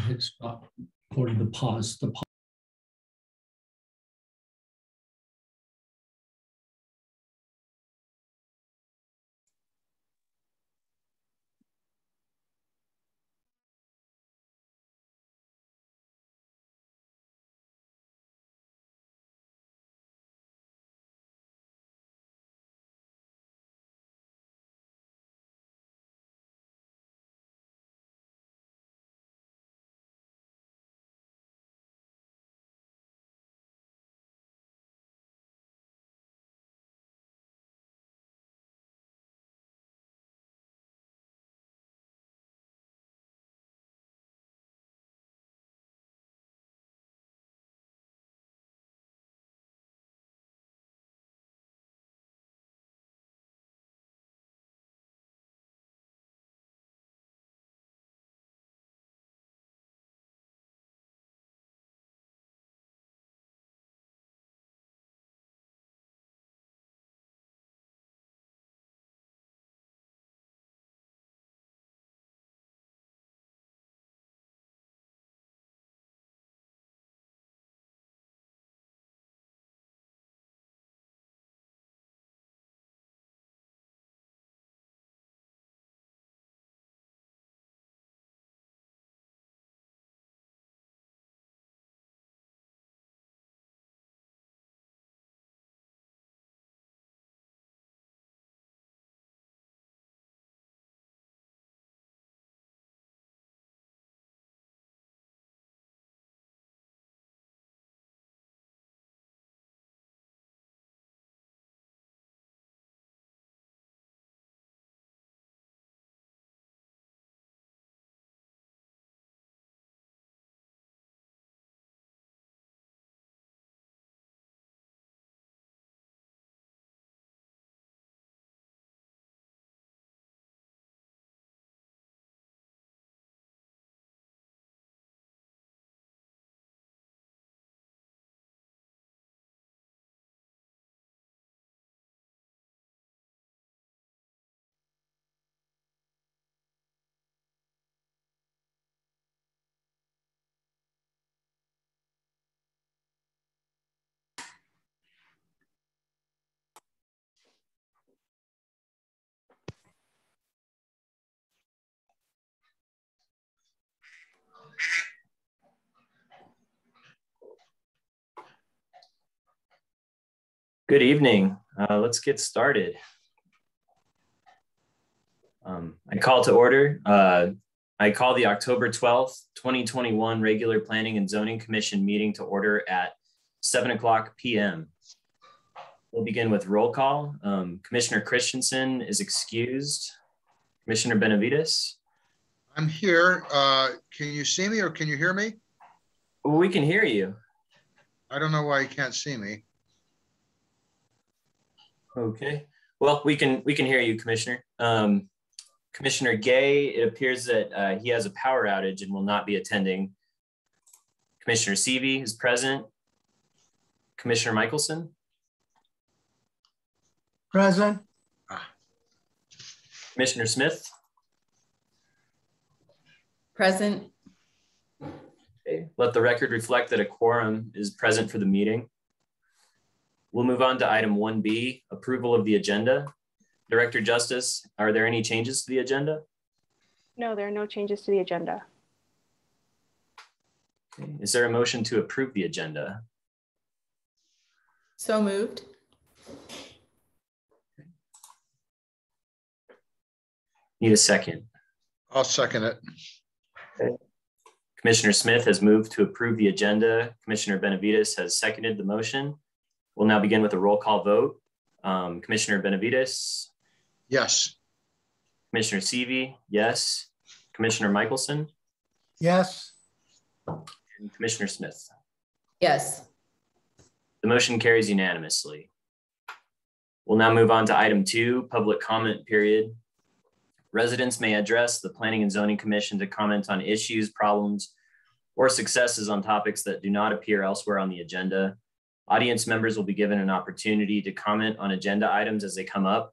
and hit stop, according to pause. Good evening. Let's get started. I call to order. I call the October 12th, 2021 regular Planning and Zoning Commission meeting to order at 7:00 p.m. We'll begin with roll call. Commissioner Christensen is excused. Commissioner Benavides? I'm here. Can you see me or can you hear me? We can hear you. I don't know why you can't see me. Okay. Well, we can hear you, Commissioner. Commissioner Gay, it appears that he has a power outage and will not be attending. Commissioner Seavey is present. Commissioner Michelson? Present. Commissioner Smith? Present. Okay. Let the record reflect that a quorum is present for the meeting. We'll move on to item 1B, approval of the agenda. Director Justice, are there any changes to the agenda? No, there are no changes to the agenda. Okay. Is there a motion to approve the agenda? So moved. Need a second? I'll second it. Okay. Commissioner Smith has moved to approve the agenda. Commissioner Benavides has seconded the motion. We'll now begin with a roll call vote. Commissioner Benavides? Yes. Commissioner Seavey? Yes. Commissioner Michelson? Yes. And Commissioner Smith? Yes. The motion carries unanimously. We'll now move on to item 2, public comment period. Residents may address the Planning and Zoning Commission to comment on issues, problems, or successes on topics that do not appear elsewhere on the agenda. Audience members will be given an opportunity to comment on agenda items as they come up.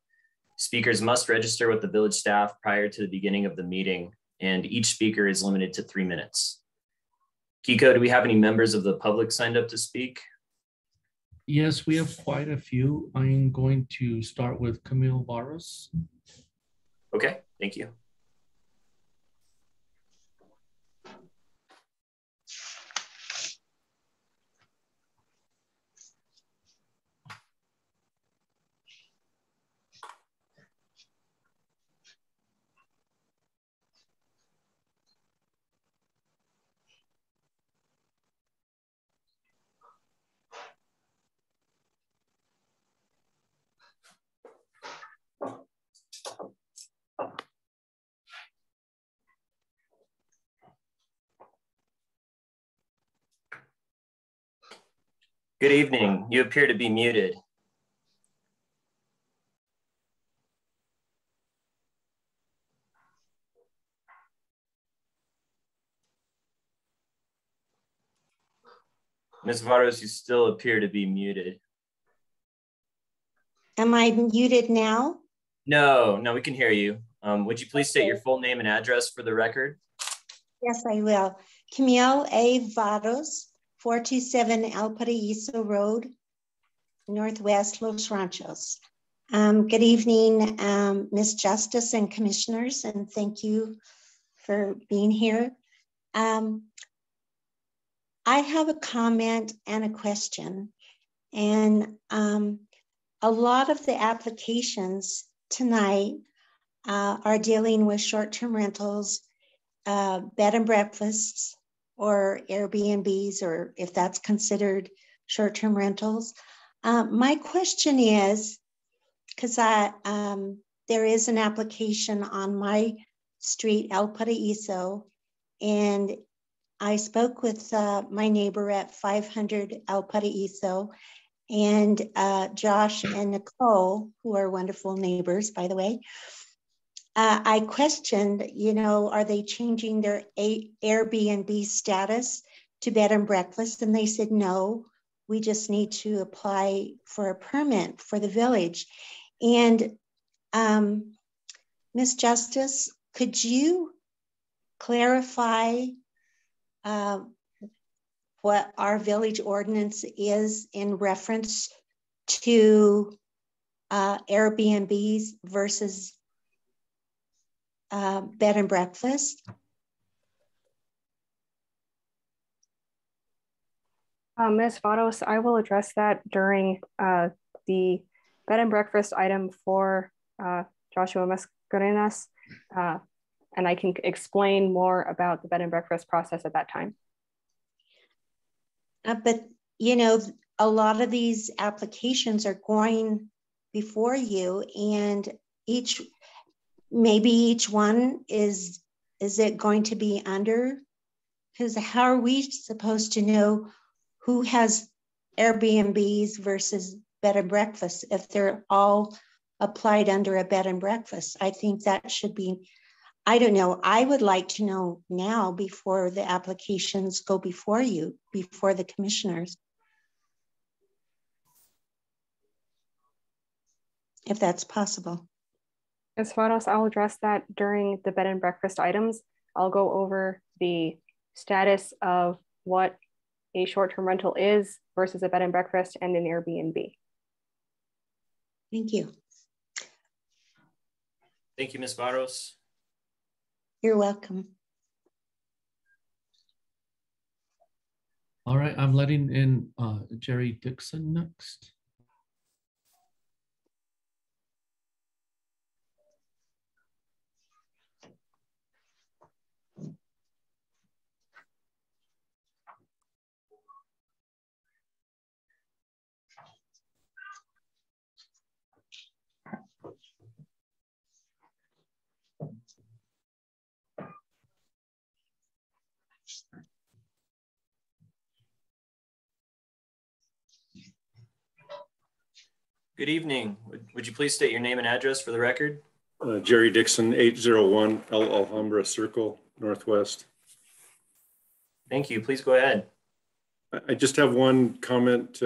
Speakers must register with the village staff prior to the beginning of the meeting, and each speaker is limited to 3 minutes. Kiko, do we have any members of the public signed up to speak? Yes, we have quite a few. I'm going to start with Camille Barros. Okay, thank you. Good evening. You appear to be muted. Ms. Varos, you still appear to be muted. Am I muted now? No, we can hear you. Would you please state your full name and address for the record? Yes, I will. Camille A. Vados, 427 El Paraíso Road, Northwest Los Ranchos. Good evening, Ms. Justice and Commissioners, and thank you for being here. I have a comment and a question, and a lot of the applications tonight are dealing with short-term rentals, bed and breakfasts, or Airbnbs, or if that's considered short-term rentals. My question is, because there is an application on my street, El Paraíso, and I spoke with my neighbor at 500 El Paraíso, and Josh and Nicole, who are wonderful neighbors, by the way. I questioned, are they changing their Airbnb status to bed and breakfast? And they said, no, we just need to apply for a permit for the village. And Ms. Justice, could you clarify what our village ordinance is in reference to Airbnbs versus bed and breakfast? Ms. Vados, I will address that during the bed and breakfast item for Joshua Mascarenas, and I can explain more about the bed and breakfast process at that time. But, a lot of these applications are going before you, and maybe each one is it going to be under? Because how are we supposed to know who has Airbnbs versus bed and breakfast if they're all applied under a bed and breakfast? I think that should be, I don't know. I would like to know now before the applications go before you, before the commissioners. If that's possible. Ms. Vados, I'll address that during the bed and breakfast items. I'll go over the status of what a short-term rental is versus a bed and breakfast and an Airbnb. Thank you. Thank you, Ms. Varos. You're welcome. All right, I'm letting in Jerry Dixon next. Good evening. Would you please state your name and address for the record? Jerry Dixon, 801 El Alhambra Circle, Northwest. Thank you. Please go ahead. I just have one comment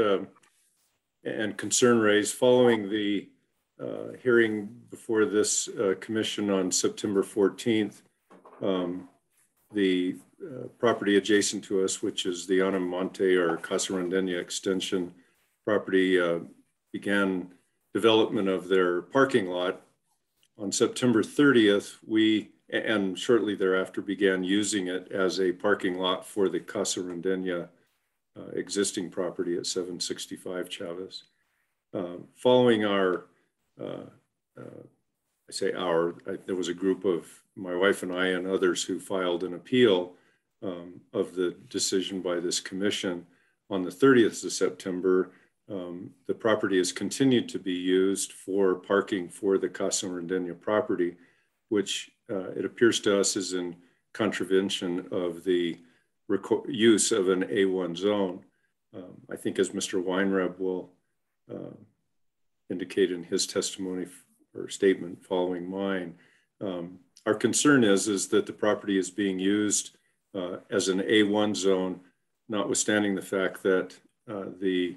and concern raised following the hearing before this commission on September 14th. the property adjacent to us, which is the Anamonte or Casa Rendena extension property, began development of their parking lot. On September 30th, and shortly thereafter began using it as a parking lot for the Casa Rendena existing property at 765 Chavez. Following our, there was a group of my wife and I and others who filed an appeal of the decision by this commission. On the 30th of September, the property has continued to be used for parking for the Casa Rendena property, which it appears to us is in contravention of the use of an A1 zone. I think as Mr. Weinreb will indicate in his testimony or statement following mine, our concern is that the property is being used as an A1 zone, notwithstanding the fact that the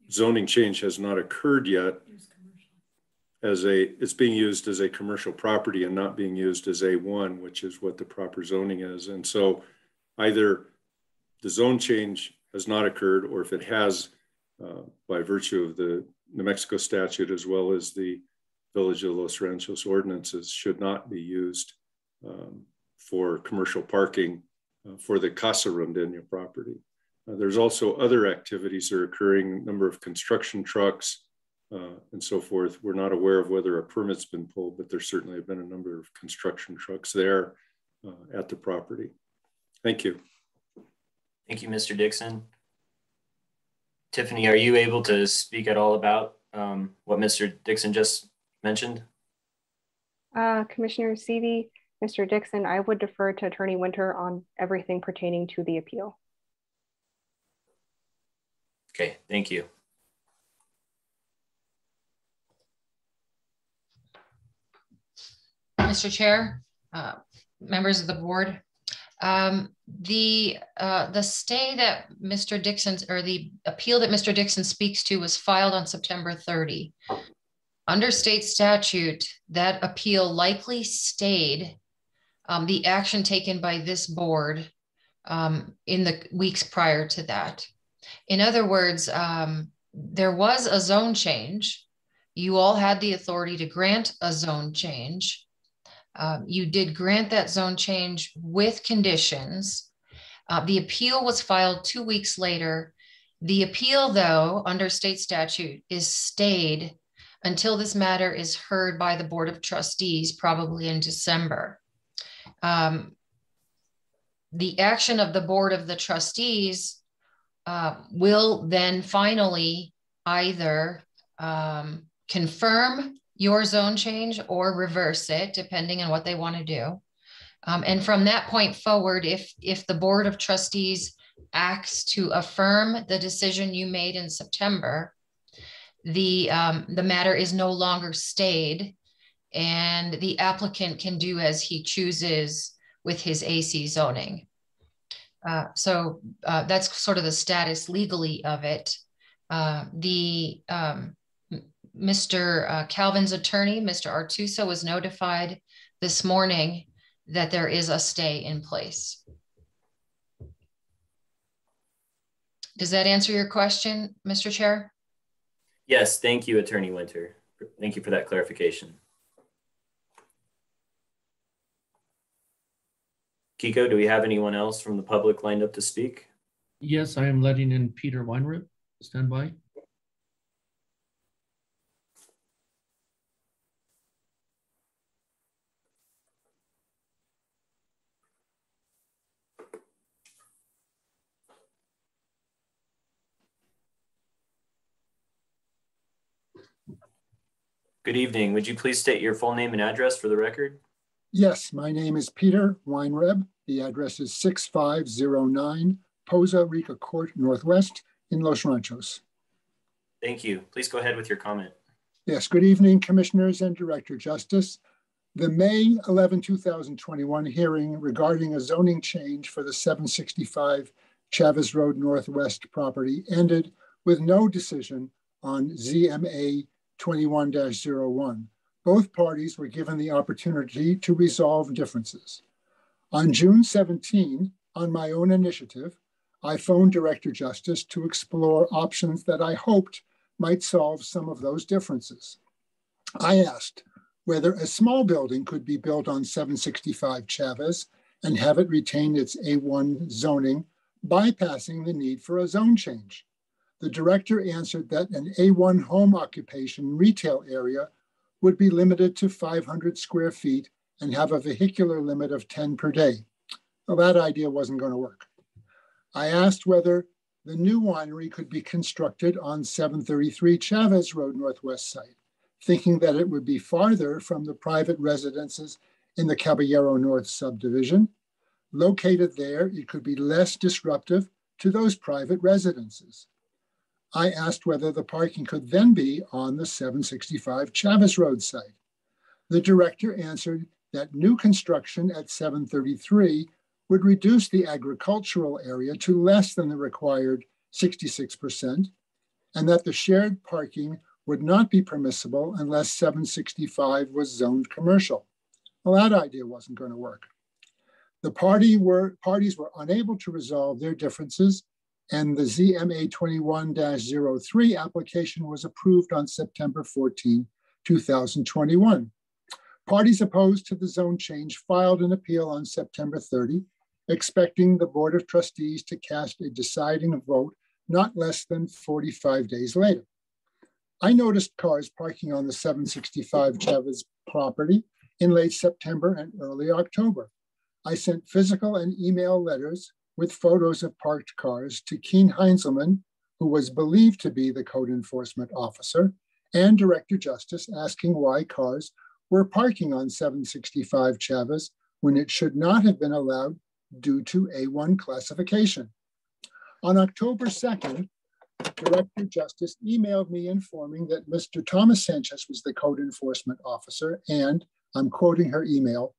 zoning change has not occurred yet. It's being used as a commercial property and not being used as A1, which is what the proper zoning is. And so either the zone change has not occurred, or if it has, by virtue of the New Mexico statute, as well as the Village of Los Ranchos ordinances, should not be used for commercial parking for the Casa Rendena property. There's also other activities that are occurring, a number of construction trucks and so forth. We're not aware of whether a permit's been pulled, but there certainly have been a number of construction trucks there at the property. Thank you. Thank you, Mr. Dixon. Tiffany, are you able to speak at all about what Mr. Dixon just mentioned? Commissioner Seavey, Mr. Dixon, I would defer to Attorney Winter on everything pertaining to the appeal. Okay, thank you. Mr. Chair, members of the board, the stay that Mr. Dixon's, or the appeal that Mr. Dixon speaks to, was filed on September 30. Under state statute, that appeal likely stayed the action taken by this board in the weeks prior to that. In other words, there was a zone change. You all had the authority to grant a zone change. You did grant that zone change with conditions. The appeal was filed 2 weeks later. The appeal, though, under state statute, is stayed until this matter is heard by the Board of Trustees, probably in December. The action of the Board of the Trustees will then finally either confirm your zone change or reverse it, depending on what they want to do. And from that point forward, if the Board of Trustees acts to affirm the decision you made in September, the matter is no longer stayed, and the applicant can do as he chooses with his AC zoning. So that's sort of the status legally of it. Mr. Calvin's attorney, Mr. Artuso, was notified this morning that there is a stay in place. Does that answer your question, Mr. Chair? Yes, thank you, Attorney Winter. Thank you for that clarification. Kiko, do we have anyone else from the public lined up to speak? Yes, I am letting in Peter Weinrib. Stand by. Good evening. Would you please state your full name and address for the record? Yes, my name is Peter Weinreb. The address is 6509 Poza Rica Court Northwest in Los Ranchos. Thank you. Please go ahead with your comment. Yes, good evening, Commissioners and Director Justice. The May 11, 2021 hearing regarding a zoning change for the 765 Chavez Road Northwest property ended with no decision on ZMA 21-01. Both parties were given the opportunity to resolve differences. On June 17, on my own initiative, I phoned Director Justice to explore options that I hoped might solve some of those differences. I asked whether a small building could be built on 765 Chavez and have it retain its A1 zoning, bypassing the need for a zone change. The director answered that an A1 home occupation retail area would be limited to 500 square feet and have a vehicular limit of 10 per day. Well, that idea wasn't going to work. I asked whether the new winery could be constructed on 733 Chavez Road Northwest site, thinking that it would be farther from the private residences in the Caballero North subdivision. Located there, it could be less disruptive to those private residences. I asked whether the parking could then be on the 765 Chavez Road site. The director answered that new construction at 733 would reduce the agricultural area to less than the required 66%, and that the shared parking would not be permissible unless 765 was zoned commercial. Well, that idea wasn't going to work. The parties were unable to resolve their differences, and the ZMA 21-03 application was approved on September 14, 2021. Parties opposed to the zone change filed an appeal on September 30, expecting the Board of Trustees to cast a deciding vote not less than 45 days later. I noticed cars parking on the 765 Chavez property in late September and early October. I sent physical and email letters with photos of parked cars to Keen Heinzelman, who was believed to be the code enforcement officer, and Director Justice asking why cars were parking on 765 Chavez when it should not have been allowed due to A1 classification. On October 2nd, Director Justice emailed me informing that Mr. Thomas Sanchez was the code enforcement officer, and I'm quoting her email,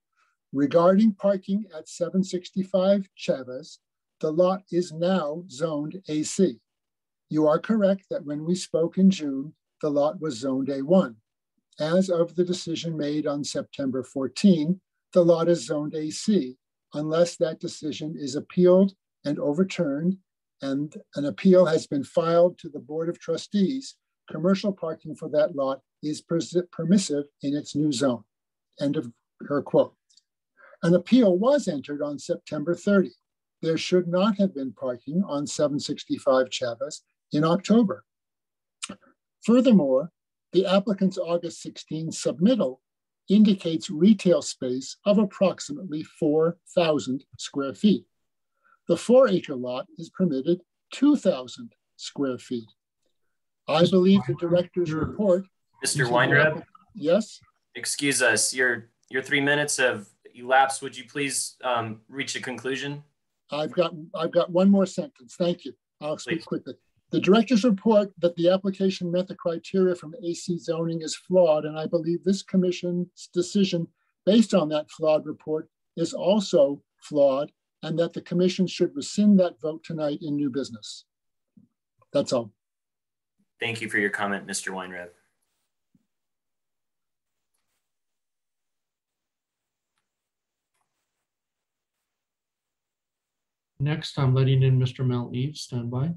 regarding parking at 765 Chavez, the lot is now zoned AC. You are correct that when we spoke in June, the lot was zoned A1. As of the decision made on September 14, the lot is zoned AC, unless that decision is appealed and overturned, and an appeal has been filed to the Board of Trustees. Commercial parking for that lot is permissive in its new zone. End of her quote. An appeal was entered on September 30. There should not have been parking on 765 Chavez in October. Furthermore, the applicant's August 16 submittal indicates retail space of approximately 4,000 square feet. The 4-acre lot is permitted 2,000 square feet. I believe the director's report. Mr. Weinreb? Yes? Excuse us, your 3 minutes have elapsed. Would you please reach a conclusion? I've got one more sentence. Thank you. I'll speak quickly. The director's report that the application met the criteria from AC zoning is flawed, and I believe this commission's decision based on that flawed report is also flawed, and that the commission should rescind that vote tonight in new business. That's all. Thank you for your comment, Mr. Weinreb. Next, I'm letting in Mr. Mel Eves, stand by.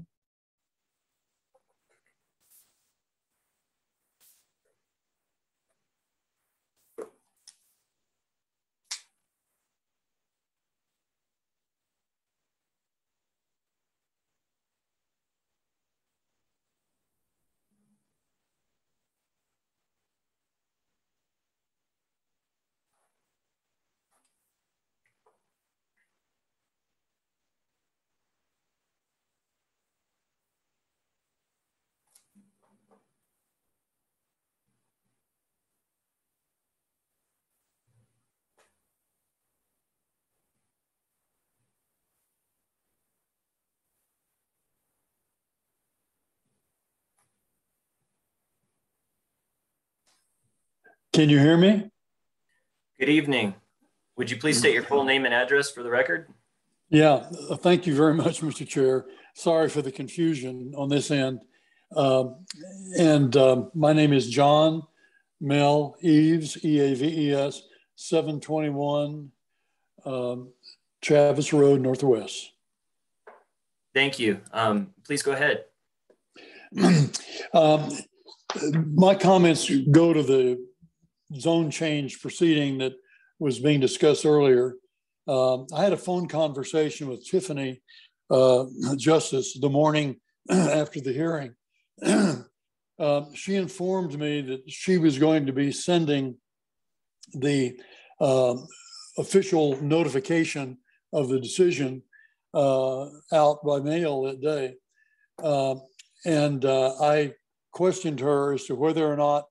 Can you hear me? Good evening. Would you please state your full name and address for the record? Yeah, thank you very much, Mr. Chair. Sorry for the confusion on this end. My name is John Mel Eves, E-A-V-E-S, 721 Chavis Road Northwest. Thank you. Please go ahead. My comments go to the zone change proceeding that was being discussed earlier. I had a phone conversation with Tiffany Justice the morning after the hearing. She informed me that she was going to be sending the official notification of the decision out by mail that day. And I questioned her as to whether or not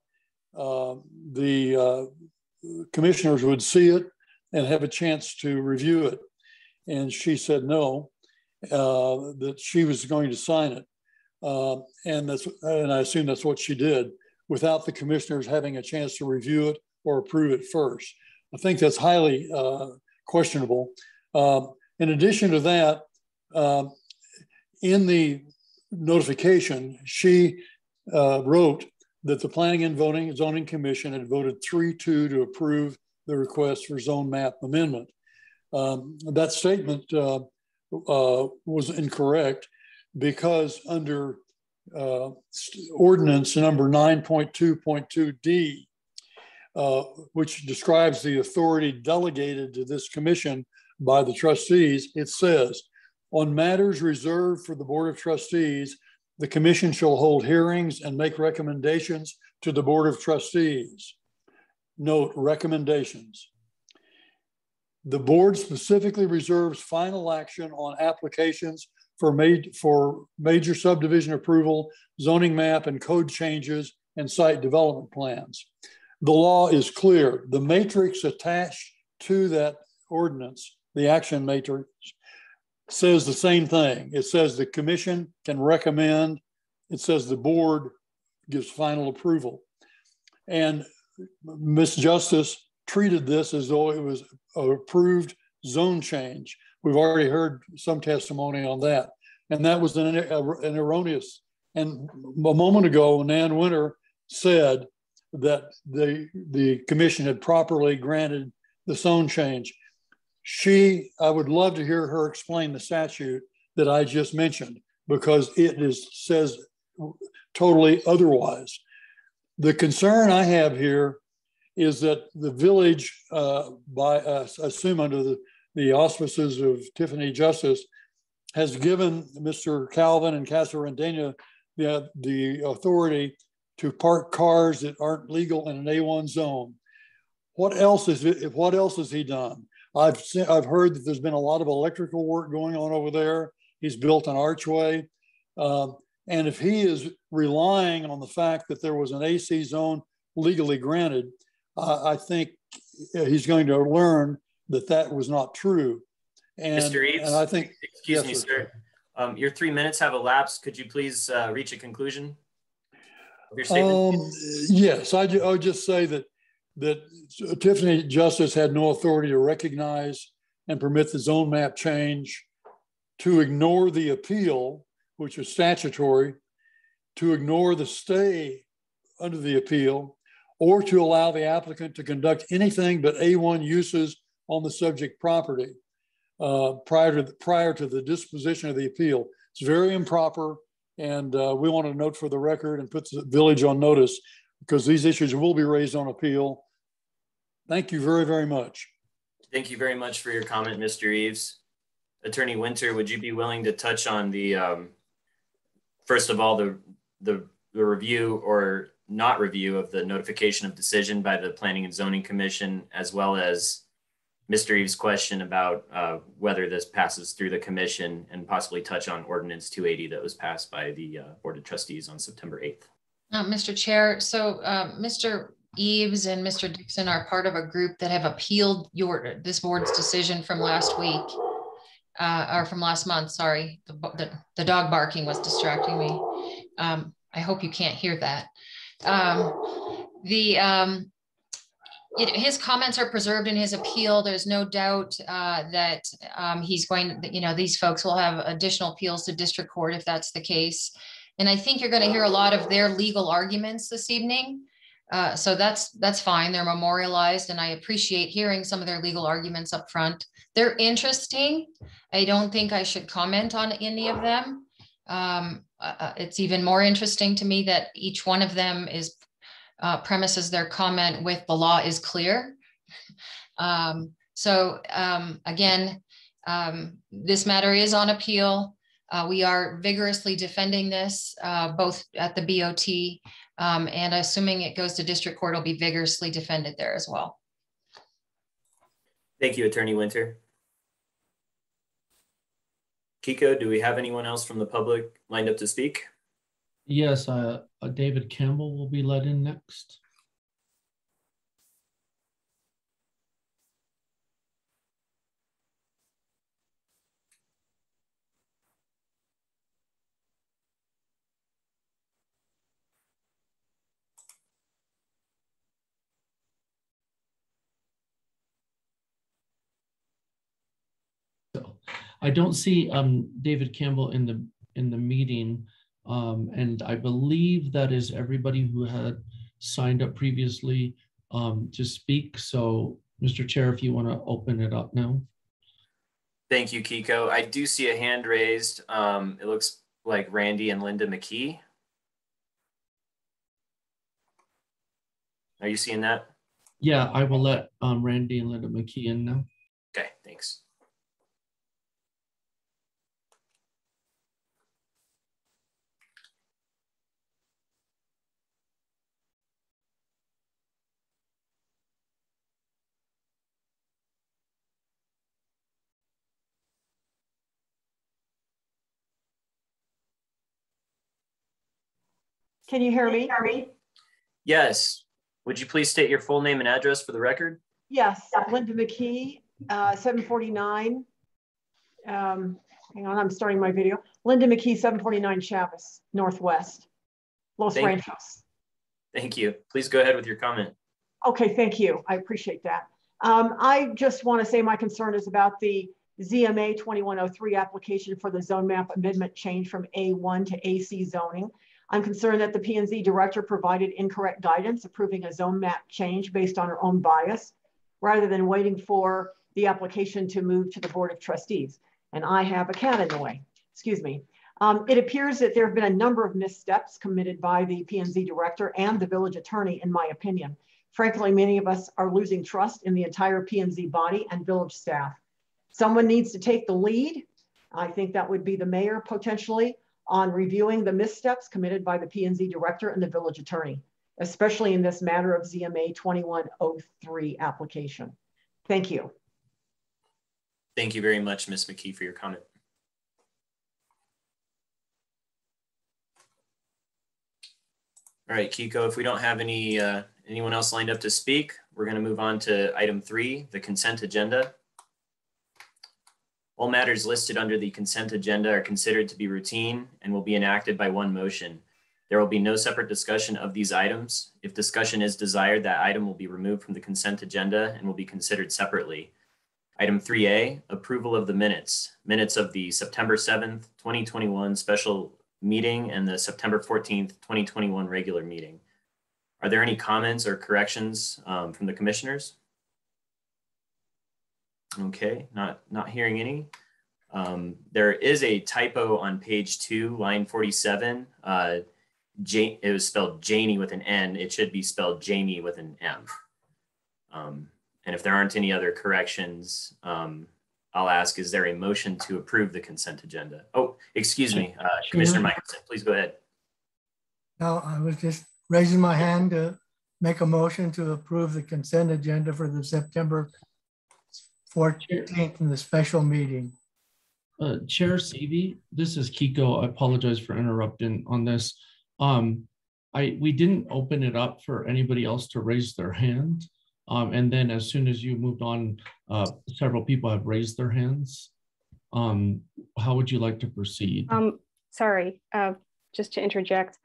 the commissioners would see it and have a chance to review it. And she said no, that she was going to sign it. And I assume that's what she did without the commissioners having a chance to review it or approve it first. I think that's highly questionable. In addition to that, in the notification, she wrote that the Planning and Zoning Commission had voted 3-2 to approve the request for zone map amendment. That statement was incorrect because under ordinance number 9.2.2D, which describes the authority delegated to this commission by the trustees, it says, on matters reserved for the Board of Trustees, the commission shall hold hearings and make recommendations to the Board of Trustees. Note, recommendations. The board specifically reserves final action on applications for major subdivision approval, zoning map and code changes, and site development plans. The law is clear. The matrix attached to that ordinance, the action matrix, says the same thing. It says the commission can recommend. It says the board gives final approval. And Ms. Justice treated this as though it was an approved zone change. We've already heard some testimony on that. And that was an erroneous. And a moment ago, Nan Winter said that the commission had properly granted the zone change. I would love to hear her explain the statute that I just mentioned, because it says totally otherwise. The concern I have here is that the village, I assume under the auspices of Tiffany Justice, has given Mr. Calvin and Casa Rendena the authority to park cars that aren't legal in an A1 zone. What else has he done? I've heard that there's been a lot of electrical work going on over there. He's built an archway. And if he is relying on the fact that there was an AC zone legally granted, I think he's going to learn that that was not true. And, Mr. Eves, and I think, excuse me, sir. Your 3 minutes have elapsed. Could you please reach a conclusion of your statement? Yes, I would just say that Tiffany Justice had no authority to recognize and permit the zone map change, to ignore the appeal, which is statutory, to ignore the stay under the appeal, or to allow the applicant to conduct anything but A1 uses on the subject property prior to the disposition of the appeal. It's very improper, and we want to note for the record and put the village on notice, because these issues will be raised on appeal. Thank you very, very much. Thank you very much for your comment, Mr. Eves. Attorney Winter, would you be willing to touch on the, first of all, the review or not review of the notification of decision by the Planning and Zoning Commission, as well as Mr. Eves' question about whether this passes through the commission, and possibly touch on Ordinance 280 that was passed by the Board of Trustees on September 8th? Mr. Chair, so Mr. Eves and Mr. Dixon are part of a group that have appealed this board's decision from last week, or from last month, sorry. The dog barking was distracting me. I hope you can't hear that. His comments are preserved in his appeal. There's no doubt that he's going, these folks will have additional appeals to district court if that's the case. And I think you're going to hear a lot of their legal arguments this evening. So that's fine. They're memorialized, and I appreciate hearing some of their legal arguments up front. They're interesting. I don't think I should comment on any of them. It's even more interesting to me that each one of them is premises their comment with "the law is clear." Again, this matter is on appeal. We are vigorously defending this, both at the BOT, and assuming it goes to district court, it'll be vigorously defended there as well. Thank you, Attorney Winter. Kiko, do we have anyone else from the public lined up to speak? Yes, David Campbell will be let in next. I don't see David Campbell in the meeting, and I believe that is everybody who had signed up previously to speak. So, Mr. Chair, if you want to open it up now. Thank you, Kiko. I do see a hand raised. It looks like Randy and Linda McKee. Are you seeing that? Yeah, I will let Randy and Linda McKee in now. Okay, thanks. Can you hear me? Yes. Would you please state your full name and address for the record? Yes, Linda McKee, 749. Hang on, I'm starting my video. Linda McKee, 749 Chavez, Northwest, Los Ranchos. Thank you. Please go ahead with your comment. Okay, thank you. I appreciate that. I just want to say my concern is about the ZMA 2103 application for the zone map amendment change from A1 to AC zoning. I'm concerned that the P&Z director provided incorrect guidance approving a zone map change based on her own bias, rather than waiting for the application to move to the Board of Trustees. And I have a cat in the way, excuse me. It appears that there have been a number of missteps committed by the P&Z director and the village attorney, in my opinion. Frankly, many of us are losing trust in the entire P&Z body and village staff. Someone needs to take the lead. I think that would be the mayor potentially, on reviewing the missteps committed by the P&Z director and the village attorney, especially in this matter of ZMA 2103 application. Thank you. Thank you very much, Ms. McKee, for your comment. All right, Kiko, if we don't have anyone else lined up to speak, we're going to move on to item 3, the consent agenda. All matters listed under the consent agenda are considered to be routine and will be enacted by one motion. There will be no separate discussion of these items. If discussion is desired, that item will be removed from the consent agenda and will be considered separately. Item 3A, approval of the minutes. Minutes of the September 7th, 2021 special meeting and the September 14th, 2021 regular meeting. Are there any comments or corrections from the commissioners? Okay, not hearing any. There is a typo on page 2, line 47. It was spelled Janie with an N. It should be spelled Jamie with an M. And if there aren't any other corrections, I'll ask, is there a motion to approve the consent agenda? Oh, excuse me, Commissioner Michelson, please go ahead. No, I was just raising my hand to make a motion to approve the consent agenda for the September 14th in the special meeting. Chair Seavey, this is Kiko. I apologize for interrupting on this. We didn't open it up for anybody else to raise their hand. And then as soon as you moved on, several people have raised their hands. How would you like to proceed? Sorry, just to interject,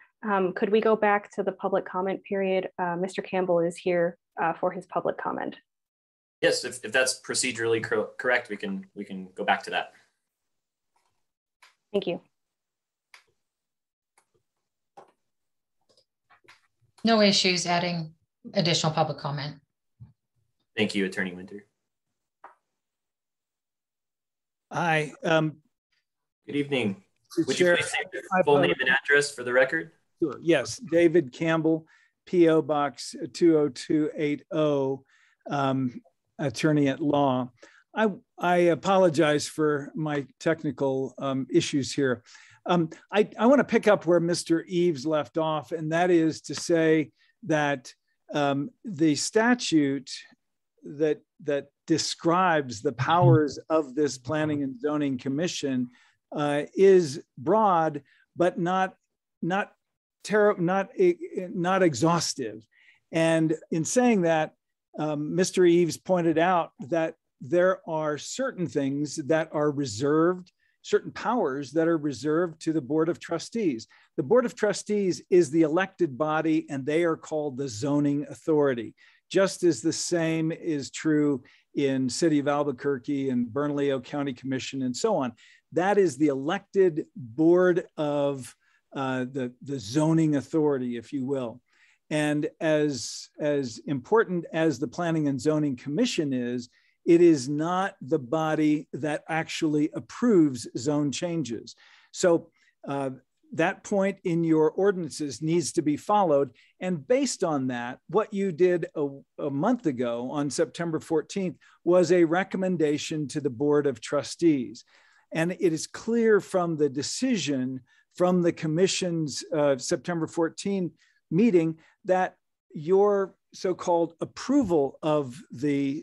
could we go back to the public comment period? Mr. Campbell is here for his public comment. Yes, if that's procedurally correct, we can go back to that. Thank you. No issues adding additional public comment. Thank you, Attorney Winter. Hi. Good evening. Would Chair, you please state your full name and address for the record? Sure. Yes, David Campbell, P.O. Box 20280, attorney at law. I apologize for my technical issues here. I want to pick up where Mr. Eves left off, and that is to say that the statute that describes the powers of this Planning and Zoning Commission is broad, but not exhaustive. And in saying that, Mr. Eves pointed out that there are certain things that are reserved, certain powers that are reserved to the Board of Trustees. The Board of Trustees is the elected body, and they are called the zoning authority. Just as the same is true in City of Albuquerque and Bernalillo County Commission and so on. That is the elected board of the zoning authority, if you will. And as important as the Planning and Zoning Commission is, it is not the body that actually approves zone changes. So that point in your ordinances needs to be followed. And based on that, what you did a month ago on September 14th was a recommendation to the Board of Trustees. And it is clear from the decision from the Commission's September 14 meeting that your so-called approval of the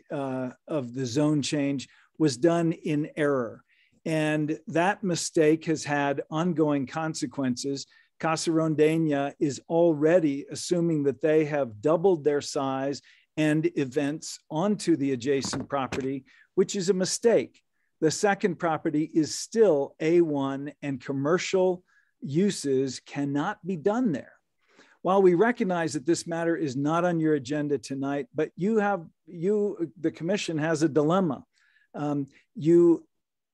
zone change was done in error. And that mistake has had ongoing consequences. Casa Rondeña is already assuming that they have doubled their size and events onto the adjacent property, which is a mistake. The second property is still A1 and commercial uses cannot be done there. While we recognize that this matter is not on your agenda tonight, but the Commission has a dilemma. You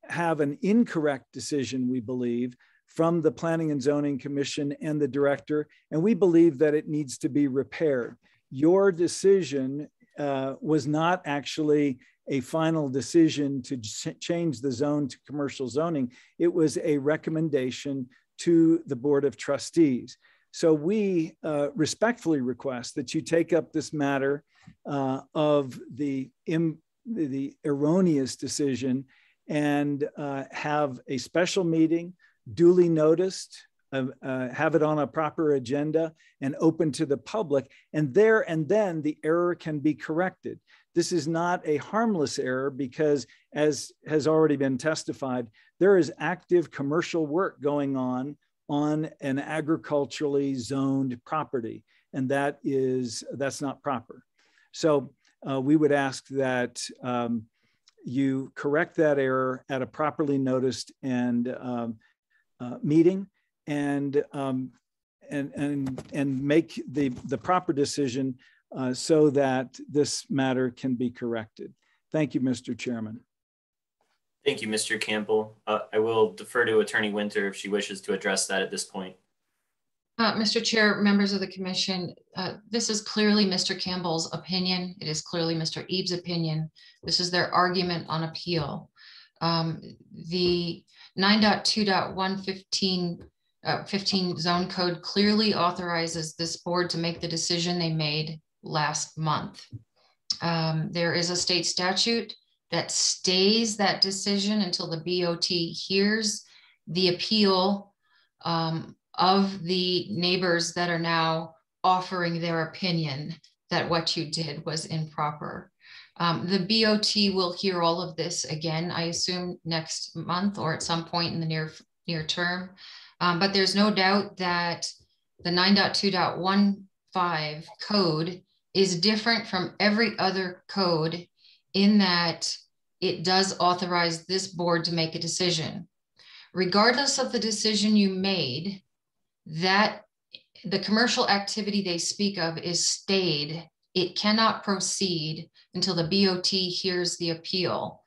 have an incorrect decision, we believe, from the Planning and Zoning Commission and the director, and we believe that it needs to be repaired. Your decision was not actually a final decision to change the zone to commercial zoning. It was a recommendation to the Board of Trustees. So we respectfully request that you take up this matter of the erroneous decision and have a special meeting, duly noticed, have it on a proper agenda and open to the public, and then the error can be corrected. This is not a harmless error because, as has already been testified, there is active commercial work going on an agriculturally zoned property, and that's not proper. So we would ask that you correct that error at a properly noticed and meeting, and make the proper decision so that this matter can be corrected. Thank you, Mr. Chairman. Thank you, Mr. Campbell. I will defer to Attorney Winter if she wishes to address that at this point. Mr. Chair, members of the Commission, this is clearly Mr. Campbell's opinion. It is clearly Mr. Eves' opinion. This is their argument on appeal. The 9.2.115 zone code clearly authorizes this board to make the decision they made last month. There is a state statute that stays that decision until the BOT hears the appeal of the neighbors that are now offering their opinion that what you did was improper. The BOT will hear all of this again, I assume next month or at some point in the near term. But there's no doubt that the 9.2.15 code is different from every other code in that it does authorize this board to make a decision. Regardless of the decision you made, that the commercial activity they speak of is stayed. It cannot proceed until the BOT hears the appeal.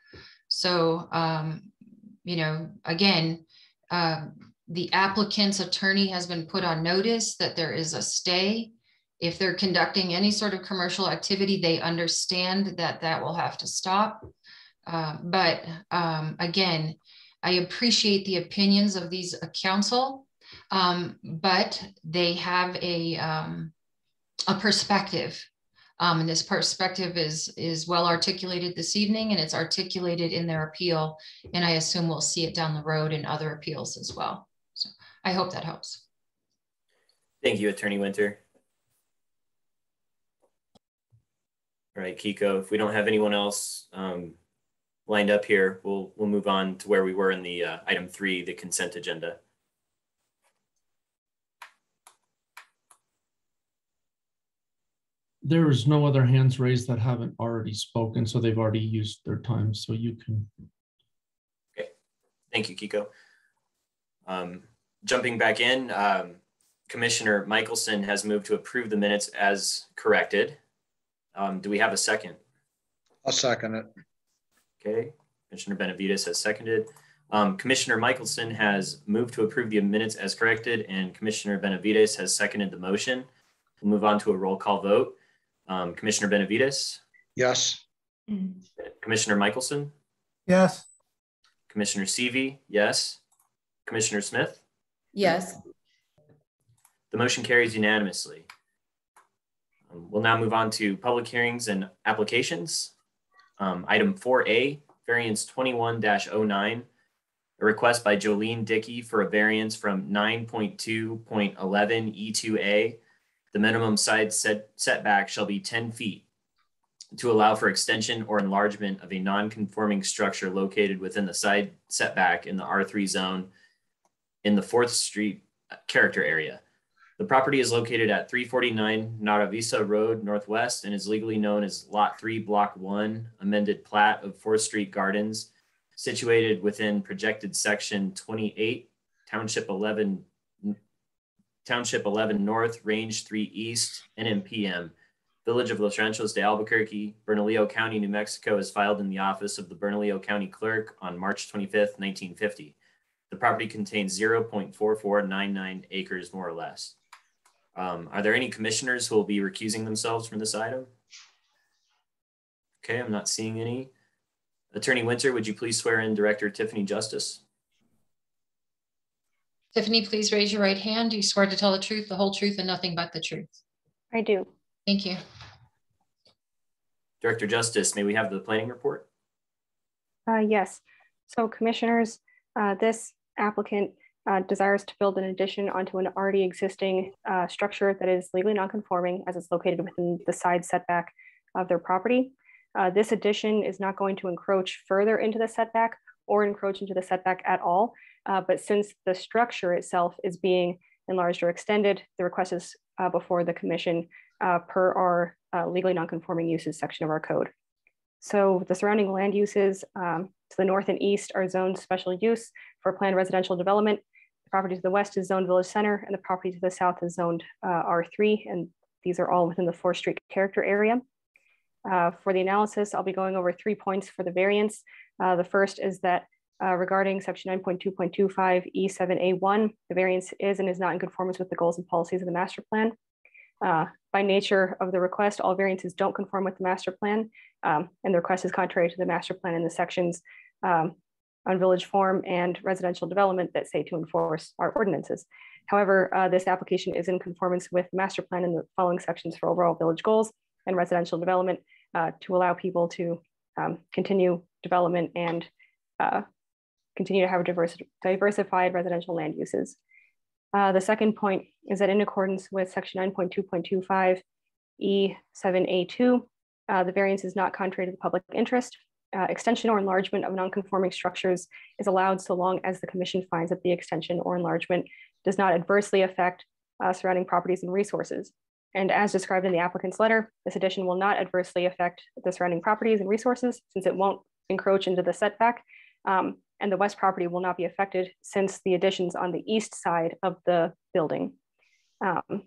So, again, the applicant's attorney has been put on notice that there is a stay if they're conducting any sort of commercial activity, they understand that that will have to stop. But again, I appreciate the opinions of these council, but they have a perspective. And this perspective is well articulated this evening, and it's articulated in their appeal. And I assume we'll see it down the road in other appeals as well. So I hope that helps. Thank you, Attorney Winter. All right, Kiko, if we don't have anyone else lined up here, we'll move on to where we were in the item 3, the consent agenda. There is no other hands raised that haven't already spoken, so they've already used their time, so you can. Okay, thank you, Kiko. Jumping back in, Commissioner Michelson has moved to approve the minutes as corrected. Do we have a second? I'll second it. Okay, Commissioner Benavides has seconded. Commissioner Michelson has moved to approve the minutes as corrected, and Commissioner Benavides has seconded the motion. We'll move on to a roll call vote. Commissioner Benavides? Yes. Commissioner Michelson? Yes. Commissioner Seavey? Yes. Commissioner Smith? Yes. The motion carries unanimously. We'll now move on to public hearings and applications. Item 4A, variance 21-09, a request by Jolene Dickey for a variance from 9.2.11 E2A. The minimum side setback shall be 10 feet to allow for extension or enlargement of a non-conforming structure located within the side setback in the R3 zone in the 4th Street character area. The property is located at 349 Naravisa Road Northwest and is legally known as Lot 3, Block 1, amended plat of 4th Street Gardens, situated within projected section 28, Township 11 North, Range 3 East, NMPM, Village of Los Ranchos de Albuquerque, Bernalillo County, New Mexico, is filed in the office of the Bernalillo County Clerk on March 25th, 1950. The property contains 0.4499 acres, more or less. Are there any commissioners who will be recusing themselves from this item? Okay, I'm not seeing any. Attorney Winter, would you please swear in Director Tiffany Justice? Tiffany, please raise your right hand. Do you swear to tell the truth, the whole truth, and nothing but the truth? I do. Thank you. Director Justice, may we have the planning report? Yes. So commissioners, this applicant desires to build an addition onto an already existing structure that is legally non-conforming as it's located within the side setback of their property. This addition is not going to encroach further into the setback or encroach into the setback at all. But since the structure itself is being enlarged or extended, the request is before the commission per our legally non-conforming uses section of our code. So the surrounding land uses to the north and east are zoned special use for planned residential development. The property to the west is zoned village center, and the property to the south is zoned R3, and these are all within the 4th Street character area. For the analysis, I'll be going over 3 points for the variance. The first is that regarding section 9.2.25 E7A1, the variance is and is not in conformance with the goals and policies of the master plan. By nature of the request, all variances don't conform with the master plan, and the request is contrary to the master plan in the sections on village form and residential development that say to enforce our ordinances. However, this application is in conformance with the master plan in the following sections for overall village goals and residential development to allow people to continue development and continue to have diversified residential land uses. The second point is that in accordance with section 9.2.25 E7A2, the variance is not contrary to the public interest. Extension or enlargement of non-conforming structures is allowed so long as the commission finds that the extension or enlargement does not adversely affect surrounding properties and resources. And as described in the applicant's letter, this addition will not adversely affect the surrounding properties and resources since it won't encroach into the setback. And the west property will not be affected since the addition's on the east side of the building. And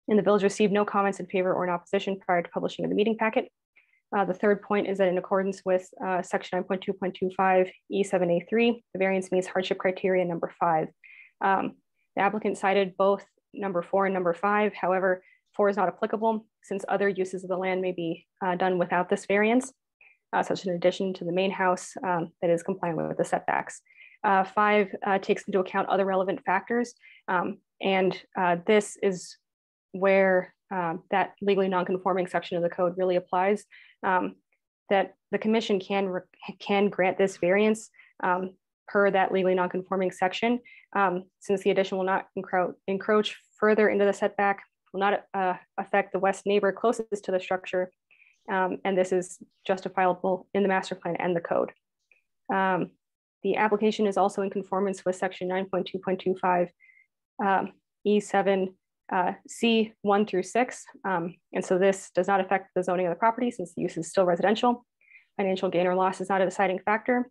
the village received no comments in favor or in opposition prior to publishing of the meeting packet. The third point is that in accordance with section 9.2.25 E7A3, the variance meets hardship criteria number 5. The applicant cited both number 4 and number 5. However, 4 is not applicable since other uses of the land may be done without this variance, such as an addition to the main house that is compliant with the setbacks. 5 takes into account other relevant factors, and this is where that legally non-conforming section of the code really applies, that the commission can grant this variance per that legally non-conforming section, since the addition will not encroach further into the setback, will not affect the west neighbor closest to the structure, and this is justifiable in the master plan and the code. The application is also in conformance with section 9.2.25 E7 C 1 through 6. And so this does not affect the zoning of the property since the use is still residential. Financial gain or loss is not a deciding factor.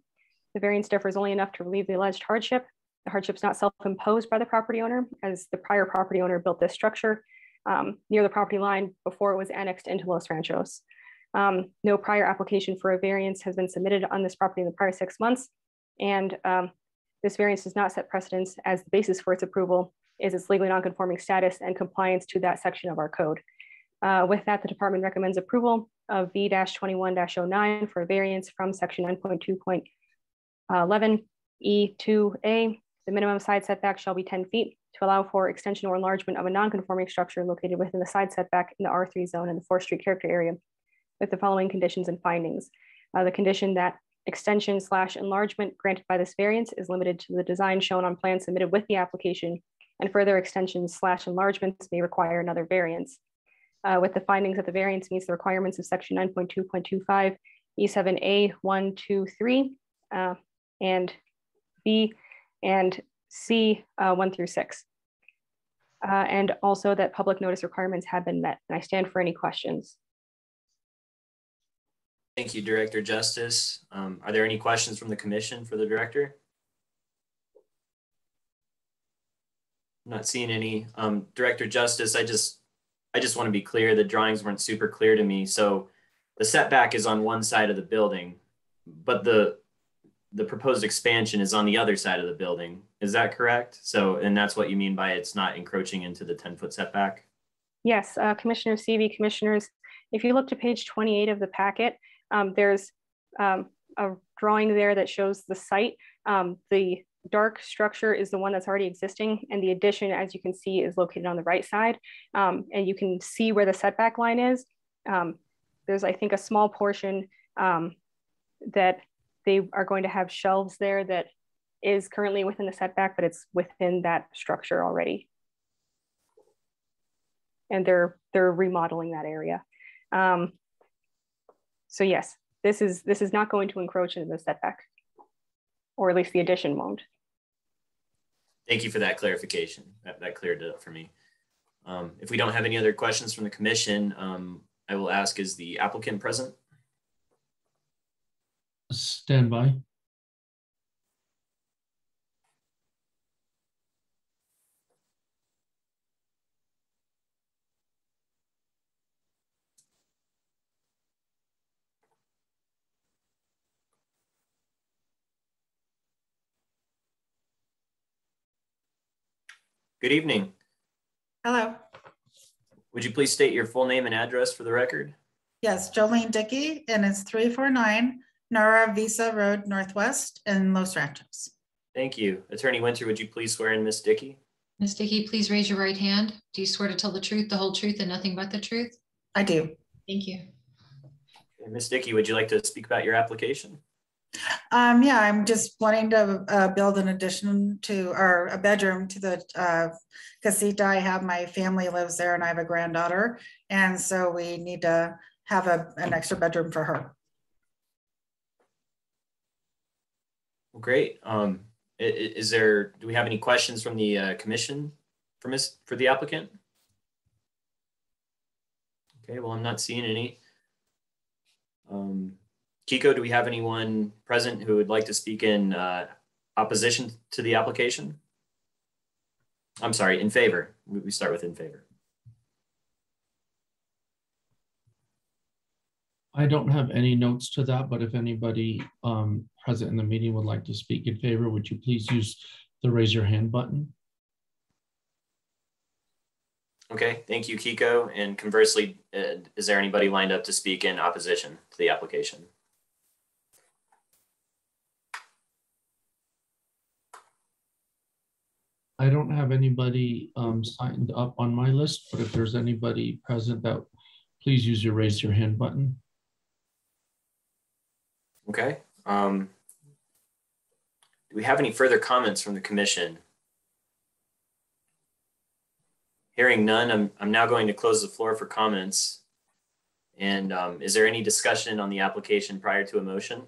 The variance differs only enough to relieve the alleged hardship. The hardship is not self-imposed by the property owner, as the prior property owner built this structure near the property line before it was annexed into Los Ranchos. No prior application for a variance has been submitted on this property in the prior 6 months. And this variance does not set precedence, as the basis for its approval is its legally non-conforming status and compliance to that section of our code. With that, the department recommends approval of V-21-09 for a variance from section 9.2.11 E2A. The minimum side setback shall be 10 feet to allow for extension or enlargement of a non-conforming structure located within the side setback in the R3 zone in the 4th Street character area, with the following conditions and findings. The condition that extension/enlargement granted by this variance is limited to the design shown on plans submitted with the application, and further extensions/enlargements may require another variance. With the findings that the variance meets the requirements of section 9.2.25 E7A 1, 2, 3, and B and C 1 through 6. And also that public notice requirements have been met. And I stand for any questions. Thank you, Director Justice. Are there any questions from the commission for the director? I'm not seeing any. Director Justice, I just want to be clear, the drawings weren't super clear to me. So the setback is on one side of the building, but the proposed expansion is on the other side of the building. Is that correct? So, and that's what you mean by it's not encroaching into the 10-foot setback? Yes, Commissioner Seavey, commissioners, if you look to page 28 of the packet, there's a drawing there that shows the site. The dark structure is the one that's already existing, and the addition, as you can see, is located on the right side. And you can see where the setback line is. There's, I think, a small portion that they are going to have shelves there that is currently within the setback, but it's within that structure already. And they're remodeling that area. So yes, this is not going to encroach into the setback, or at least the addition won't. Thank you for that clarification. That cleared it up for me. If we don't have any other questions from the commission, I will ask, is the applicant present? Stand by. Good evening. Hello. Would you please state your full name and address for the record? Yes, Jolene Dickey, and it's 349 Nara Visa Road Northwest in Los Ranchos. Thank you. Attorney Winter, would you please swear in Ms. Dickey? Ms. Dickey, please raise your right hand. Do you swear to tell the truth, the whole truth, and nothing but the truth? I do. Thank you. Okay, Ms. Dickey, would you like to speak about your application? Yeah, I'm just wanting to build an addition to, or a bedroom to the casita. I have, my family lives there and I have a granddaughter. And so we need to have an extra bedroom for her. Well, great. Do we have any questions from the commission for the applicant? Okay, well, I'm not seeing any. Kiko, do we have anyone present who would like to speak in opposition to the application? I'm sorry, in favor. We start with in favor. I don't have any notes to that, but if anybody present in the meeting would like to speak in favor, would you please use the raise your hand button? Okay, thank you, Kiko. And conversely, is there anybody lined up to speak in opposition to the application? I don't have anybody signed up on my list, but if there's anybody present, that please use your raise your hand button. Okay. Do we have any further comments from the commission? Hearing none, I'm now going to close the floor for comments. And is there any discussion on the application prior to a motion?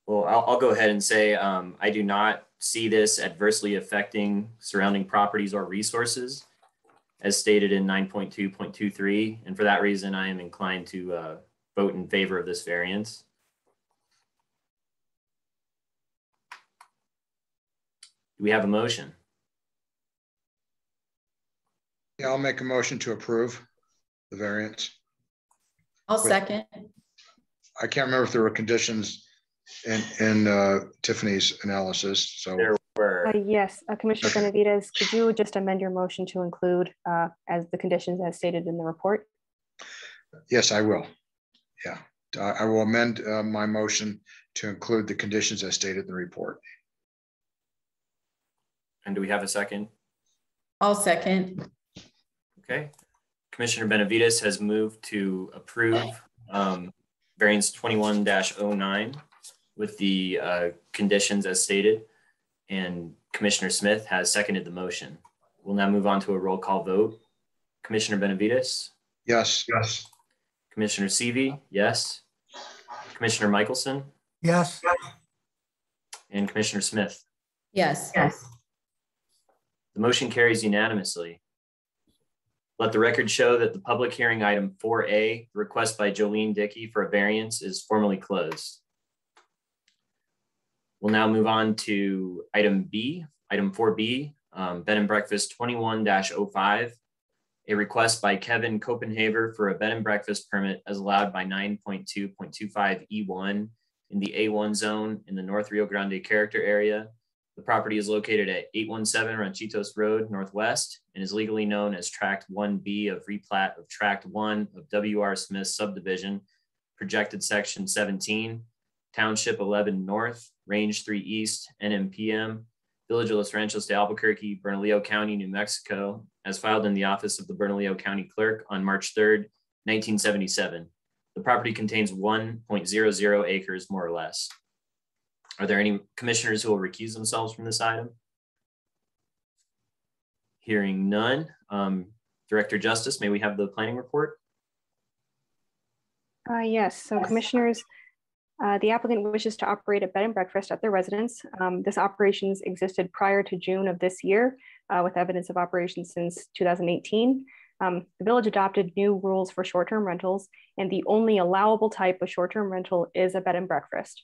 Well, I'll go ahead and say I do not see this adversely affecting surrounding properties or resources as stated in 9.2.23. And for that reason, I am inclined to vote in favor of this variance. Do we have a motion? Yeah, I'll make a motion to approve the variance. I'll second. I can't remember if there were conditions in Tiffany's analysis. So there were. Yes, Commissioner Benavides, could you just amend your motion to include as the conditions as stated in the report? Yes, I will. Yeah, I will amend my motion to include the conditions as stated in the report. And do we have a second? I'll second. Okay. Commissioner Benavides has moved to approve variance 21-09 with the conditions as stated. And Commissioner Smith has seconded the motion. We'll now move on to a roll call vote. Commissioner Benavides? Yes. Yes. Commissioner Seavey? Yes. Commissioner Michelson? Yes. And Commissioner Smith? Yes. Yes. The motion carries unanimously. Let the record show that the public hearing item 4A, request by Jolene Dickey for a variance, is formally closed. We'll now move on to item B, item 4B, bed and breakfast 21-05, a request by Kevin Copenhaver for a bed and breakfast permit as allowed by 9.2.25E1 in the A1 zone in the North Rio Grande character area. The property is located at 817 Ranchitos Road Northwest and is legally known as Tract 1B of replat of Tract 1 of W.R. Smith subdivision, projected section 17, Township 11 North, Range 3 East, NMPM, Village of Los Ranchos de Albuquerque, Bernalillo County, New Mexico, as filed in the office of the Bernalillo County Clerk on March 3rd, 1977. The property contains 1.00 acres, more or less. Are there any commissioners who will recuse themselves from this item? Hearing none. Director Justice, may we have the planning report? Yes, so commissioners, the applicant wishes to operate a bed and breakfast at their residence. This operations existed prior to June of this year with evidence of operation since 2018. The village adopted new rules for short-term rentals, and the only allowable type of short-term rental is a bed and breakfast.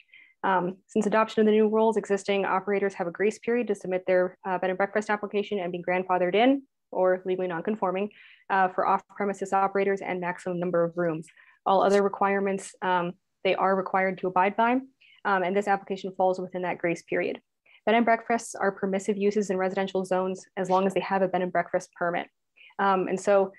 Since adoption of the new rules, existing operators have a grace period to submit their bed and breakfast application and be grandfathered in or legally non-conforming for off-premises operators and maximum number of rooms. All other requirements they are required to abide by, and this application falls within that grace period. Bed and breakfasts are permissive uses in residential zones as long as they have a bed and breakfast permit. And so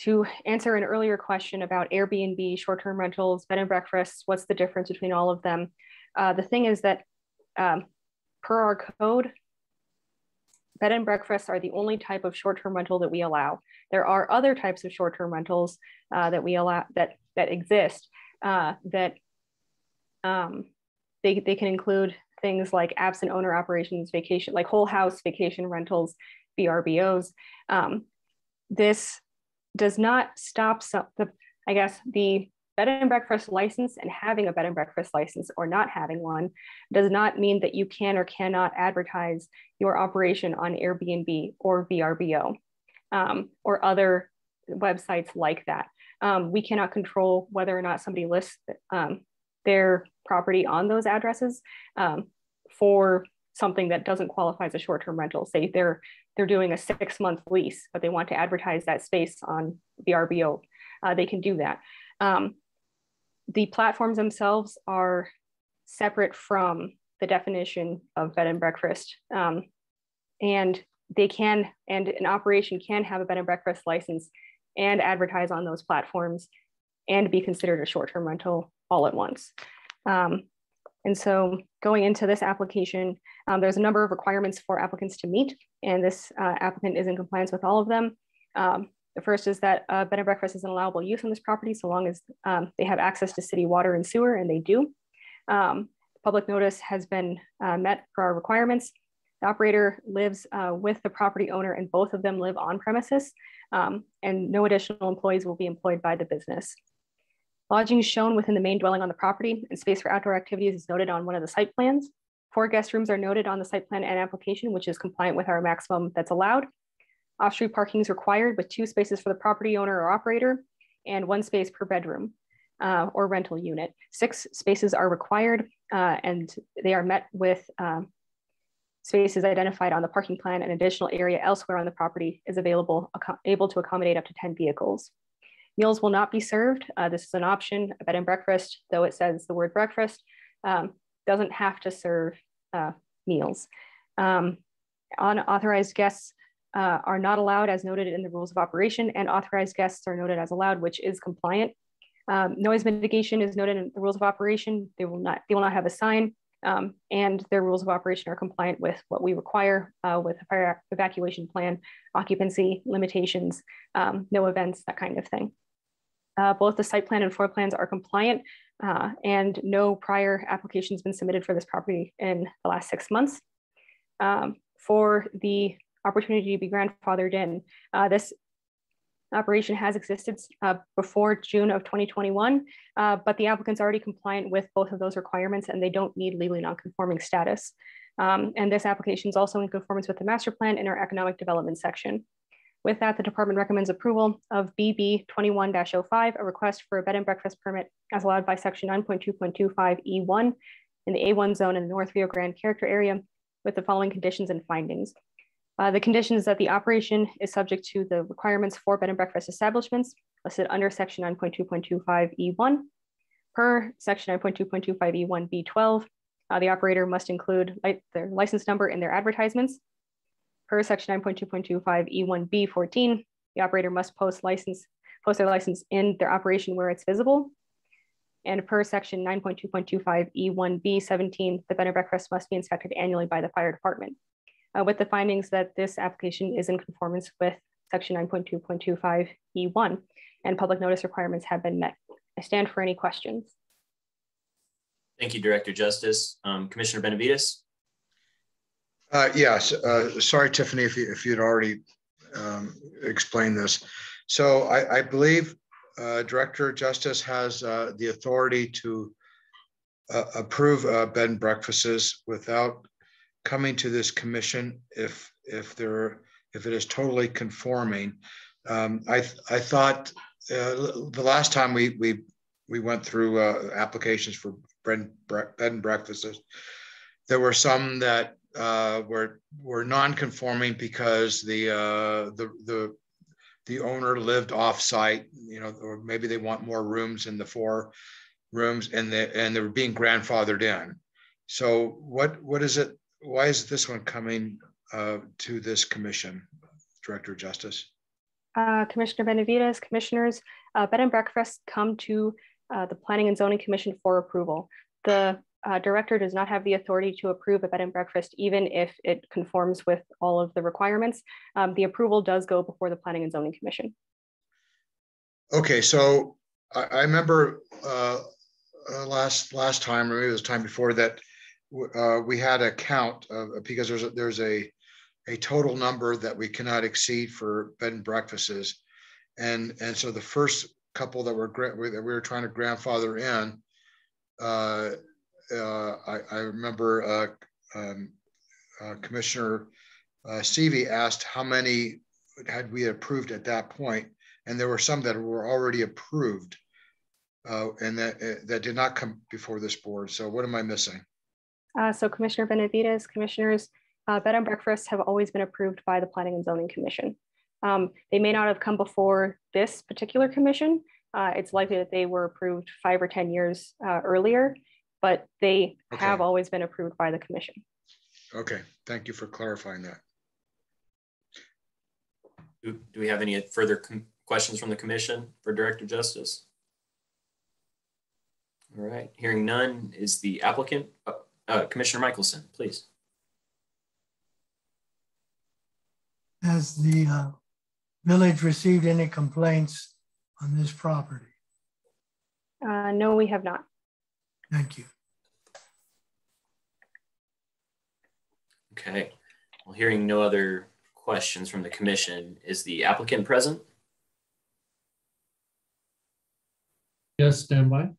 to answer an earlier question about Airbnb, short-term rentals, bed and breakfasts, what's the difference between all of them? The thing is that per our code, bed and breakfasts are the only type of short-term rental that we allow. There are other types of short-term rentals that we allow that exist that they can include things like absent owner operations, vacation, like whole house vacation rentals, VRBOs. This does not stop the bed and breakfast license and having a bed and breakfast license or not having one does not mean that you can or cannot advertise your operation on Airbnb or VRBO or other websites like that. We cannot control whether or not somebody lists their property on those addresses for something that doesn't qualify as a short-term rental. Say they're doing a 6-month lease, but they want to advertise that space on VRBO. They can do that. The platforms themselves are separate from the definition of bed and breakfast. And an operation can have a bed and breakfast license and advertise on those platforms and be considered a short-term rental all at once. And so going into this application, there's a number of requirements for applicants to meet, and this applicant is in compliance with all of them. The first is that bed and breakfast is an allowable use on this property so long as they have access to city water and sewer, and they do. Public notice has been met for our requirements. The operator lives with the property owner, and both of them live on premises, and no additional employees will be employed by the business. Lodging is shown within the main dwelling on the property, and space for outdoor activities is noted on one of the site plans. 4 guest rooms are noted on the site plan and application, which is compliant with our maximum that's allowed. Off-street parking is required with 2 spaces for the property owner or operator and 1 space per bedroom or rental unit. 6 spaces are required and they are met with spaces identified on the parking plan. An additional area elsewhere on the property is able to accommodate up to 10 vehicles. Meals will not be served. This is an option. A bed and breakfast, though it says the word breakfast, doesn't have to serve meals. Unauthorized guests are not allowed as noted in the rules of operation, and authorized guests are noted as allowed, which is compliant. Noise mitigation is noted in the rules of operation. They will not have a sign, and their rules of operation are compliant with what we require with a fire evacuation plan, occupancy limitations, no events, that kind of thing. Both the site plan and floor plans are compliant, and no prior applications been submitted for this property in the last 6 months. For the opportunity to be grandfathered in, this operation has existed before June of 2021, but the applicant's already compliant with both of those requirements and they don't need legally non-conforming status. And this application is also in conformance with the master plan in our economic development section. With that, the department recommends approval of BB 21-05, a request for a bed and breakfast permit as allowed by section 9.2.25E1 in the A1 zone in the North Rio Grande character area with the following conditions and findings. The conditions that the operation is subject to the requirements for bed and breakfast establishments listed under section 9.2.25E1. Per section 9.2.25E1B12, the operator must include their license number in their advertisements. Per section 9.2.25E1B14, the operator must post their license in their operation where it's visible. And per section 9.2.25E1B17, the bed and breakfast must be inspected annually by the fire department. With the findings that this application is in conformance with section 9.2.25E1 and public notice requirements have been met. I stand for any questions. Thank you, Director Justice. Commissioner Benavides. Yes, sorry, Tiffany, if you'd already explained this. So I believe Director Justice has the authority to approve bed and breakfasts without coming to this commission if it is totally conforming. I thought the last time we went through applications for bed and breakfasts, there were some that were non-conforming because the owner lived off-site, or maybe they want more rooms in the 4 rooms, and they were being grandfathered in. So what is it? Why is this one coming to this commission, Director of Justice? Commissioner Benavides, commissioners, bed and breakfasts come to the Planning and Zoning Commission for approval. The director does not have the authority to approve a bed and breakfast, even if it conforms with all of the requirements. The approval does go before the Planning and Zoning Commission. Okay, so I remember last time, or maybe it was time before that, we had a count because there's a total number that we cannot exceed for bed and breakfasts, and so the first couple that we were trying to grandfather in, I remember Commissioner Seavey asked how many had we approved at that point, and there were some that were already approved, and that did not come before this board. So what am I missing? So Commissioner Benavides, commissioners, bed and breakfasts have always been approved by the Planning and Zoning Commission. They may not have come before this particular commission. It's likely that they were approved 5 or 10 years earlier. but they Okay. have always been approved by the commission. Okay, thank you for clarifying that. Do we have any further questions from the commission for Director Justice? All right, hearing none, is the applicant, Commissioner Michelson, please. Has the village received any complaints on this property? No, we have not. Thank you. Okay, well, hearing no other questions from the commission, is the applicant present? Yes, stand by.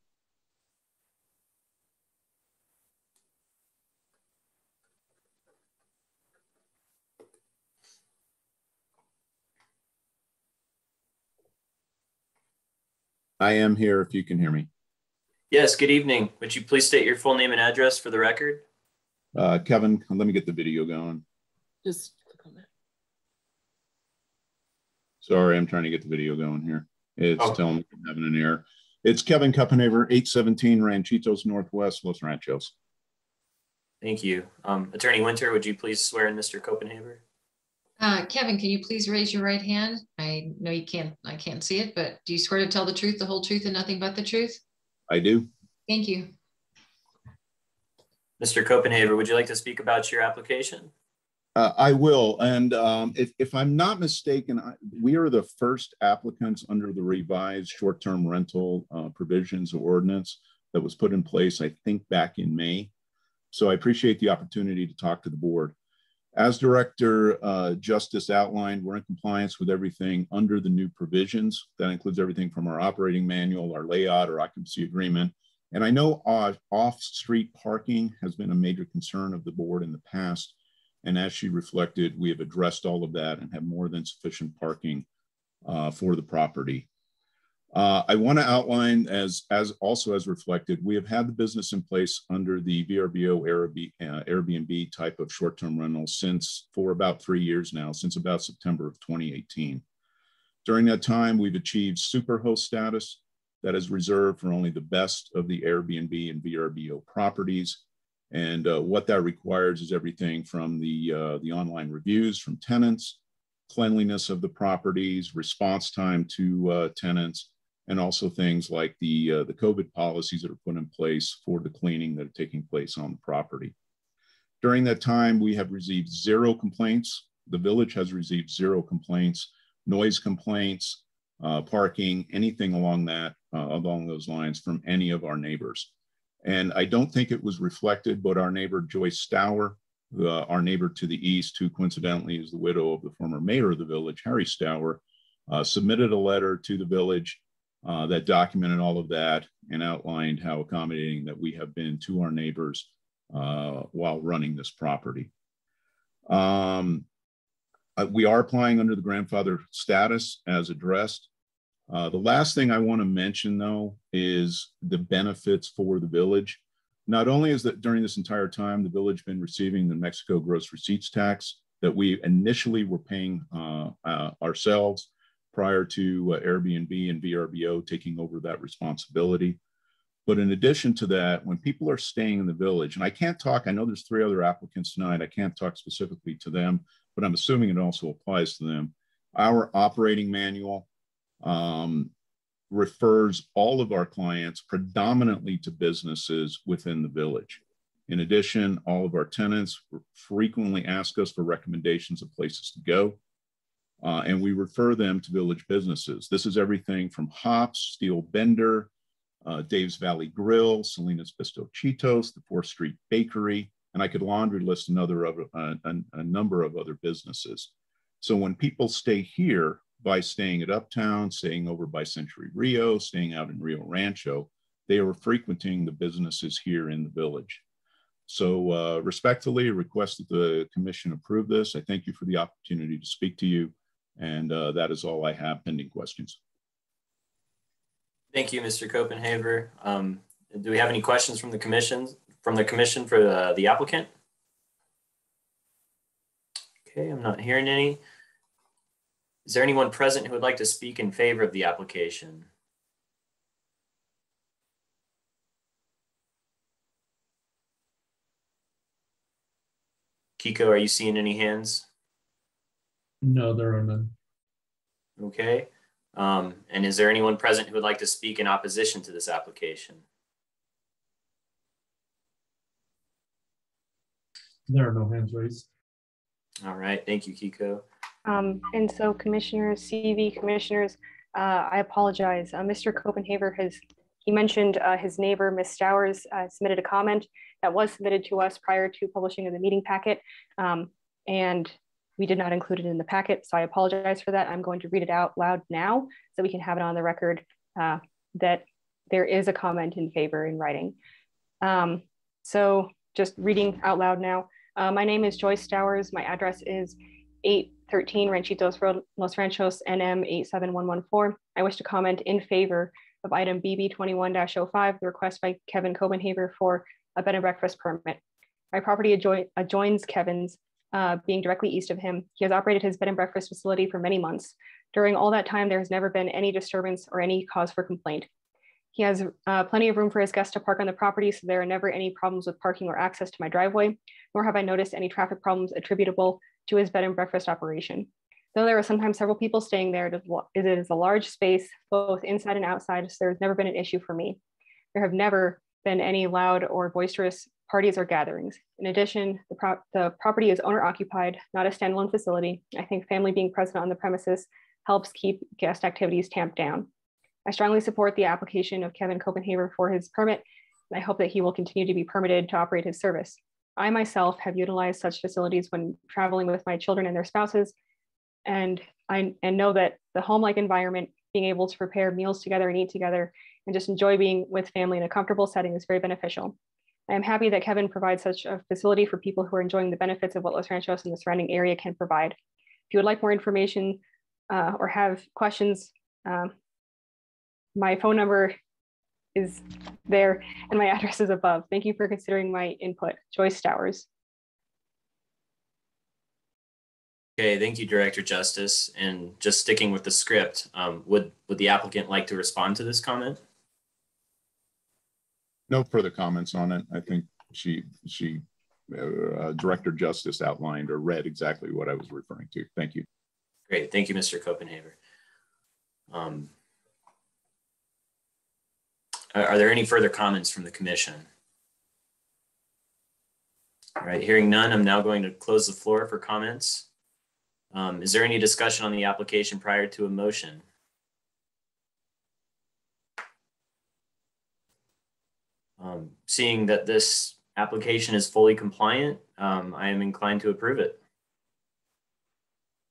I am here if you can hear me. Yes, good evening. Would you please state your full name and address for the record? Kevin, let me get the video going. Just click on that. Sorry, I'm trying to get the video going here. It's telling me I'm having an error. It's Kevin Kuppenhaver, 817 Ranchitos Northwest, Los Ranchos. Thank you. Attorney Winter, would you please swear in Mr. Copenhaver? Kevin, can you please raise your right hand? I know you can't, I can't see it, but do you swear to tell the truth, the whole truth, and nothing but the truth? I do. Thank you. Mr. Copenhaver, would you like to speak about your application? I will. And if I'm not mistaken, we are the first applicants under the revised short-term rental provisions ordinance that was put in place, I think, back in May. So I appreciate the opportunity to talk to the board. As Director Justice outlined, we're in compliance with everything under the new provisions. That includes everything from our operating manual, our layout, our occupancy agreement. And I know off-street parking has been a major concern of the board in the past. And as she reflected, we have addressed all of that and have more than sufficient parking for the property. I want to outline, as also as reflected, we have had the business in place under the VRBO Airbnb type of short-term rental for about 3 years now, since about September of 2018. During that time, we've achieved superhost status that is reserved for only the best of the Airbnb and VRBO properties. And what that requires is everything from the online reviews from tenants, cleanliness of the properties, response time to tenants, and also things like the COVID policies that are put in place for the cleaning that are taking place on the property. During that time, we have received 0 complaints. The village has received 0 complaints, noise complaints, parking, anything along those lines from any of our neighbors. And I don't think it was reflected, but our neighbor Joyce Stour, our neighbor to the east, who coincidentally is the widow of the former mayor of the village, Harry Stour, submitted a letter to the village that documented all of that and outlined how accommodating that we have been to our neighbors while running this property. We are applying under the grandfather status as addressed. The last thing I want to mention, though, is the benefits for the village. Not only is that during this entire time, the village been receiving the Mexico gross receipts tax that we initially were paying ourselves prior to Airbnb and VRBO taking over that responsibility. But in addition to that, when people are staying in the village, and I can't talk, I know there's 3 other applicants tonight, I can't talk specifically to them, but I'm assuming it also applies to them. Our operating manual refers all of our clients predominantly to businesses within the village. In addition, all of our tenants frequently ask us for recommendations of places to go. And we refer them to village businesses. This is everything from Hops, Steel Bender, Dave's Valley Grill, Salinas Pistachitos, the 4th Street Bakery, and I could laundry list a number of other businesses. So when people stay here by staying at Uptown, staying over by Century Rio, staying out in Rio Rancho, they are frequenting the businesses here in the village. So respectfully request that the commission approve this. I thank you for the opportunity to speak to you. And that is all I have pending questions. Thank you, Mr. Copenhaver. Do we have any questions from the commission for the applicant? Okay, I'm not hearing any. Is there anyone present who would like to speak in favor of the application? Kiko, are you seeing any hands? No, there are none. Okay. And is there anyone present who would like to speak in opposition to this application? There are no hands raised. All right, thank you, Kiko. And so Commissioners, CV Commissioners, I apologize. Mr. Copenhaver he mentioned his neighbor, Ms. Stowers, submitted a comment that was submitted to us prior to publishing of the meeting packet. And we did not include it in the packet, so I apologize for that. I'm going to read it out loud now so we can have it on the record that there is a comment in favor in writing. So just reading out loud now. My name is Joyce Stowers. My address is 813 Ranchitos Road, Los Ranchos, NM 87114. I wish to comment in favor of item BB 21-05, the request by Kevin Copenhaver for a bed and breakfast permit. My property adjoins Kevin's, being directly east of him. He has operated his bed and breakfast facility for many months. During all that time, there has never been any disturbance or any cause for complaint. He has plenty of room for his guests to park on the property, so there are never any problems with parking or access to my driveway, nor have I noticed any traffic problems attributable to his bed and breakfast operation. Though there are sometimes several people staying there, it is a large space, both inside and outside, so there's never been an issue for me. There have never been any loud or boisterous parties or gatherings. In addition, the property is owner occupied, not a standalone facility. I think family being present on the premises helps keep guest activities tamped down. I strongly support the application of Kevin Copenhaver for his permit, and I hope that he will continue to be permitted to operate his service. I myself have utilized such facilities when traveling with my children and their spouses, and know that the home-like environment, being able to prepare meals together and eat together and just enjoy being with family in a comfortable setting is very beneficial. I am happy that Kevin provides such a facility for people who are enjoying the benefits of what Los Ranchos and the surrounding area can provide. If you would like more information or have questions, my phone number is there and my address is above. Thank you for considering my input. Joyce Stowers. Okay, thank you, Director Justice. And just sticking with the script, would the applicant like to respond to this comment? No further comments on it. I think Director Justice outlined or read exactly what I was referring to. Thank you. Great, thank you, Mr. Copenhaver. Are there any further comments from the commission? All right, hearing none, I'm now going to close the floor for comments. Is there any discussion on the application prior to a motion? Seeing that this application is fully compliant, I am inclined to approve it.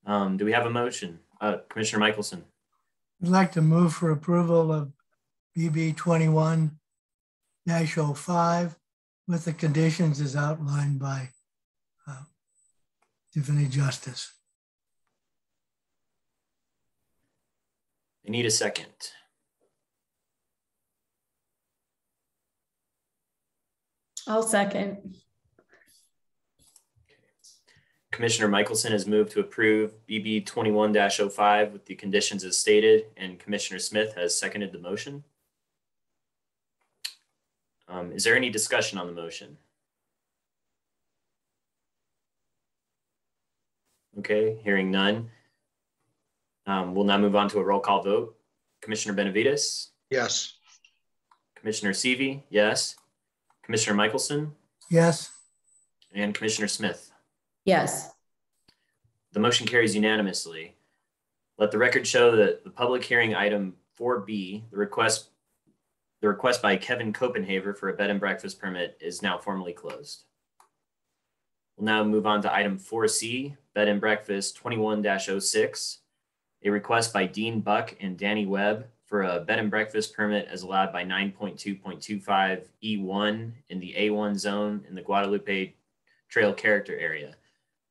Do we have a motion? Commissioner Michelson. I'd like to move for approval of BB 21-05 with the conditions as outlined by Tiffany Justice. I need a second. I'll second. Commissioner Michelson has moved to approve BB 21-05 with the conditions as stated, and Commissioner Smith has seconded the motion. Is there any discussion on the motion? Okay, hearing none. We'll now move on to a roll call vote. Commissioner Benavides? Yes. Commissioner Seavey? Yes. Commissioner Michelson? Yes. And Commissioner Smith? Yes. The motion carries unanimously. Let the record show that the public hearing item 4B, the request by Kevin Copenhaver for a bed and breakfast permit is now formally closed. We'll now move on to item 4C, bed and breakfast 21-06, a request by Dean Buck and Danny Webb for a bed and breakfast permit as allowed by 9.2.25 E1 in the A1 zone in the Guadalupe Trail character area.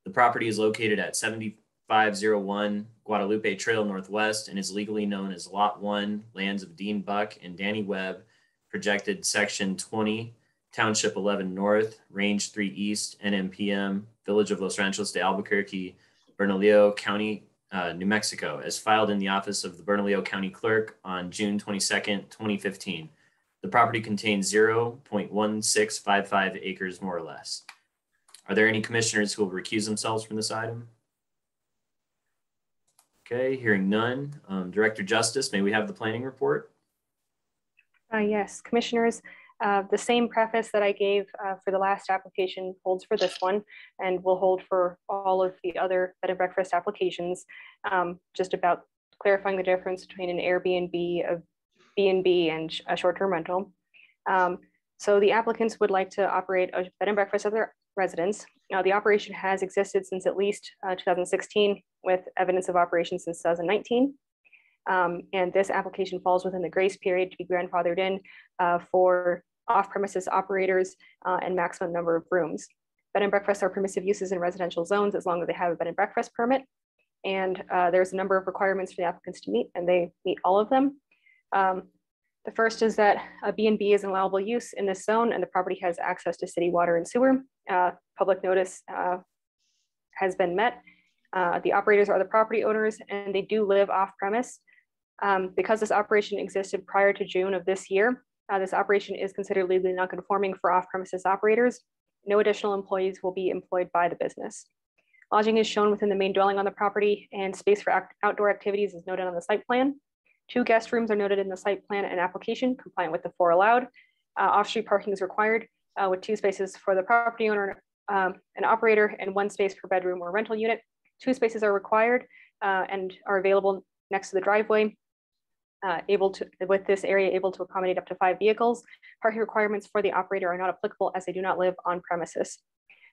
The property is located at 7501 Guadalupe Trail Northwest and is legally known as Lot 1, lands of Dean Buck and Danny Webb, projected section 20, Township 11 North, Range 3 East, NMPM, Village of Los Ranchos de Albuquerque, Bernalillo County, New Mexico, as filed in the office of the Bernalillo County Clerk on June 22nd, 2015. The property contains 0.1655 acres, more or less. Are there any commissioners who will recuse themselves from this item? Okay, hearing none. Director Justice, may we have the planning report? Yes, commissioners, the same preface that I gave for the last application holds for this one, and will hold for all of the other bed and breakfast applications, just about clarifying the difference between an Airbnb, a B&B, and a short-term rental. So the applicants would like to operate a bed and breakfast of their residence. Now, the operation has existed since at least 2016, with evidence of operation since 2019. And this application falls within the grace period to be grandfathered in for off-premises operators and maximum number of rooms. Bed and breakfasts are permissive uses in residential zones as long as they have a bed and breakfast permit. And there's a number of requirements for the applicants to meet, and they meet all of them. The first is that a B&B is an allowable use in this zone, and the property has access to city water and sewer. Public notice has been met. The operators are the property owners, and they do live off premise. Because this operation existed prior to June of this year, this operation is considered legally non-conforming for off-premises operators. No additional employees will be employed by the business. Lodging is shown within the main dwelling on the property, and space for outdoor activities is noted on the site plan. 2 guest rooms are noted in the site plan and application, compliant with the 4 allowed. Off-street parking is required with 2 spaces for the property owner, an operator, and 1 space per bedroom or rental unit. 2 spaces are required and are available next to the driveway. With this area able to accommodate up to 5 vehicles. Parking requirements for the operator are not applicable as they do not live on premises.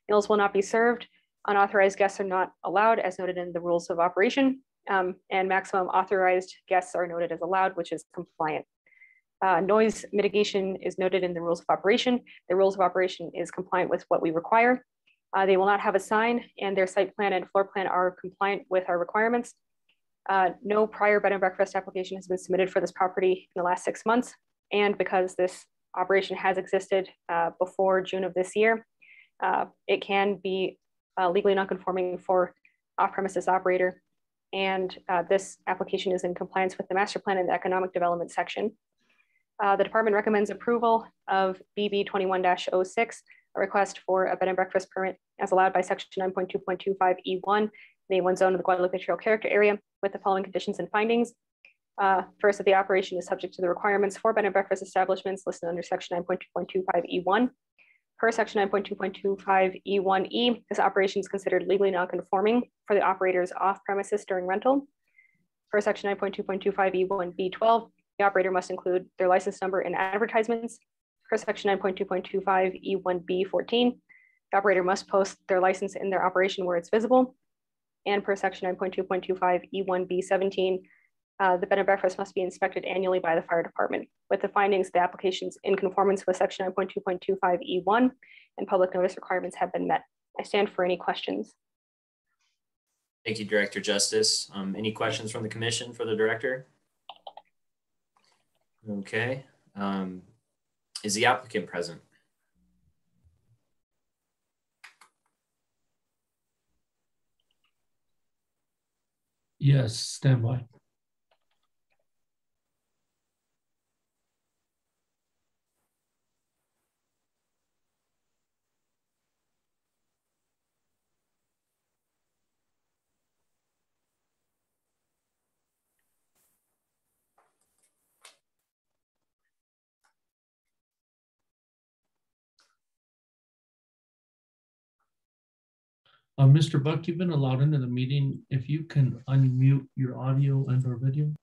Meals will not be served. Unauthorized guests are not allowed as noted in the rules of operation, and maximum authorized guests are noted as allowed, which is compliant. Noise mitigation is noted in the rules of operation. The rules of operation is compliant with what we require. They will not have a sign, and their site plan and floor plan are compliant with our requirements. No prior bed and breakfast application has been submitted for this property in the last 6 months. And because this operation has existed before June of this year, it can be legally non-conforming for off-premises operator. And this application is in compliance with the master plan and the economic development section. The department recommends approval of BB 21-06, a request for a bed and breakfast permit as allowed by section 9.2.25E1, the A1 zone of the Guadalupe Trail character area, with the following conditions and findings. First, that the operation is subject to the requirements for bed and breakfast establishments listed under section 9.2.25E1. Per section 9.2.25E1E, this operation is considered legally non-conforming for the operators off premises during rental. Per section 9.2.25E1B12, the operator must include their license number in advertisements. Per section 9.2.25E1B14, the operator must post their license in their operation where it's visible. And per section 9.2.25E1B17, the bed and breakfast must be inspected annually by the fire department. With the findings, the applications in conformance with section 9.2.25E1 and public notice requirements have been met. I stand for any questions. Thank you, Director Justice. Any questions from the commission for the director? Okay. Is the applicant present? Yes, stand by. Mr. Buck, you've been allowed into the meeting. If you can unmute your audio and or video.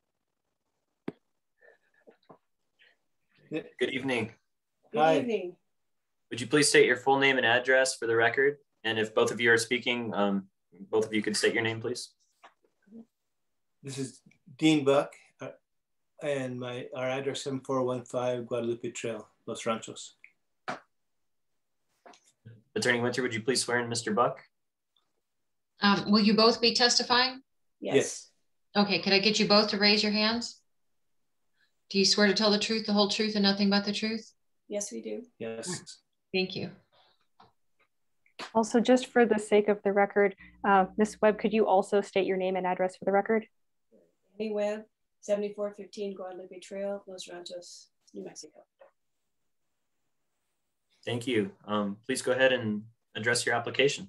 Good evening. Good evening. Would you please state your full name and address for the record? And if both of you are speaking, both of you could state your name, please. This is Dean Buck, and our address is 7415 Guadalupe Trail, Los Ranchos. Attorney Winter, would you please swear in Mr. Buck? Will you both be testifying? Yes. Okay, could I get you both to raise your hands? Do you swear to tell the truth, the whole truth, and nothing but the truth? Yes, we do. Yes. Thank you. Also, just for the sake of the record, Ms. Webb, could you also state your name and address for the record? Annie Webb, 7415 Guadalupe Trail, Los Ranchos, New Mexico. Thank you. Please go ahead and address your application.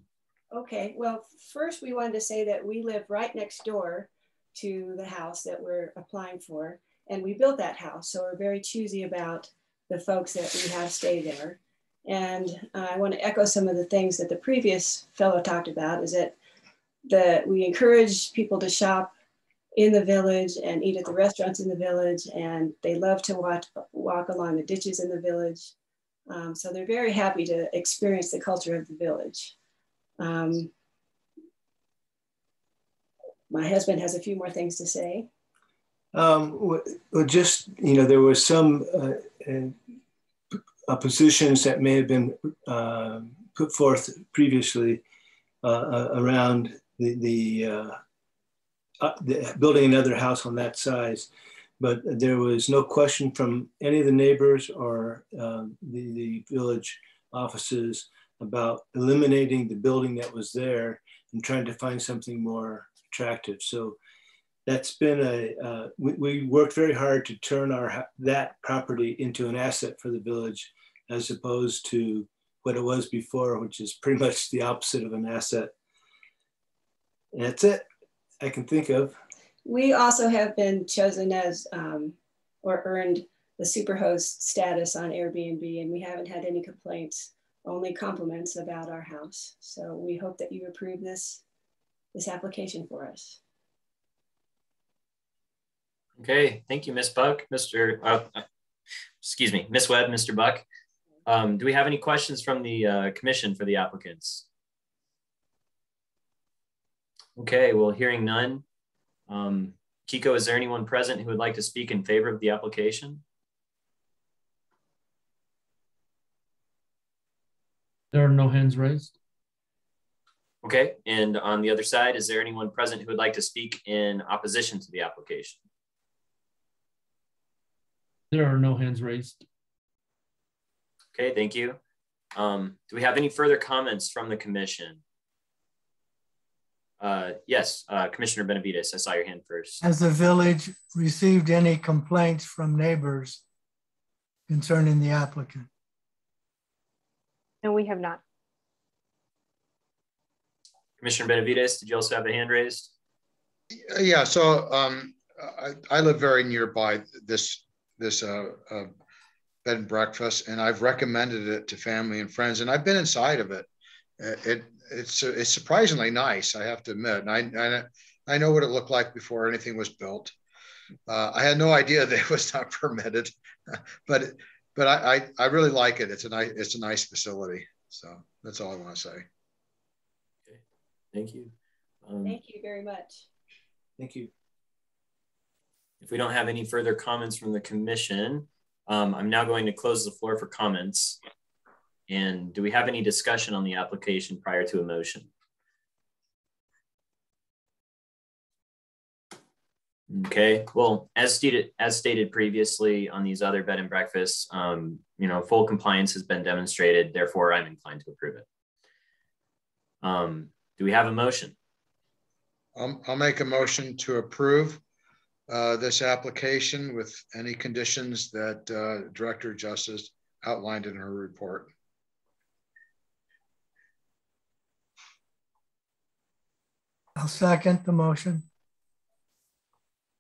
Okay, well, first we wanted to say that we live right next door to the house that we're applying for, and we built that house. So we're very choosy about the folks that we have stay there. And I want to echo some of the things that the previous fellow talked about, is that we encourage people to shop in the village and eat at the restaurants in the village, and they love to walk along the ditches in the village. So they're very happy to experience the culture of the village. My husband has a few more things to say. Well, just, there was some positions that may have been put forth previously around the building another house on that size, but there was no question from any of the neighbors or the village offices about eliminating the building that was there and trying to find something more attractive. So that's been we worked very hard to turn that property into an asset for the village, as opposed to what it was before, which is pretty much the opposite of an asset. And that's it I can think of. We also have been chosen as, or earned the superhost status on Airbnb, and we haven't had any complaints, only compliments about our house. So we hope that you approve this application for us. Okay, thank you, Ms. Buck. Ms. Webb, Mr. Buck. Do we have any questions from the commission for the applicants? Okay, well, hearing none. Kiko, is there anyone present who would like to speak in favor of the application? There are no hands raised. Okay, and on the other side, is there anyone present who would like to speak in opposition to the application? There are no hands raised. Okay, thank you. Do we have any further comments from the commission? Yes, Commissioner Benavides, I saw your hand first. Has the village received any complaints from neighbors concerning the applicant? No, we have not. Commissioner Benavides, did you also have a hand raised? Yeah, so I live very nearby this bed and breakfast, and I've recommended it to family and friends, and I've been inside of it. It's surprisingly nice, I have to admit. And I know what it looked like before anything was built. I had no idea that it was not permitted, but I really like it. It's a nice facility. So that's all I want to say. Okay, thank you. Thank you very much. Thank you. If we don't have any further comments from the commission, I'm now going to close the floor for comments. And do we have any discussion on the application prior to a motion? Okay, well, as stated previously on these other bed and breakfasts, full compliance has been demonstrated, therefore I'm inclined to approve it. Do we have a motion? I'll make a motion to approve this application with any conditions that Director Justice outlined in her report. I'll second the motion.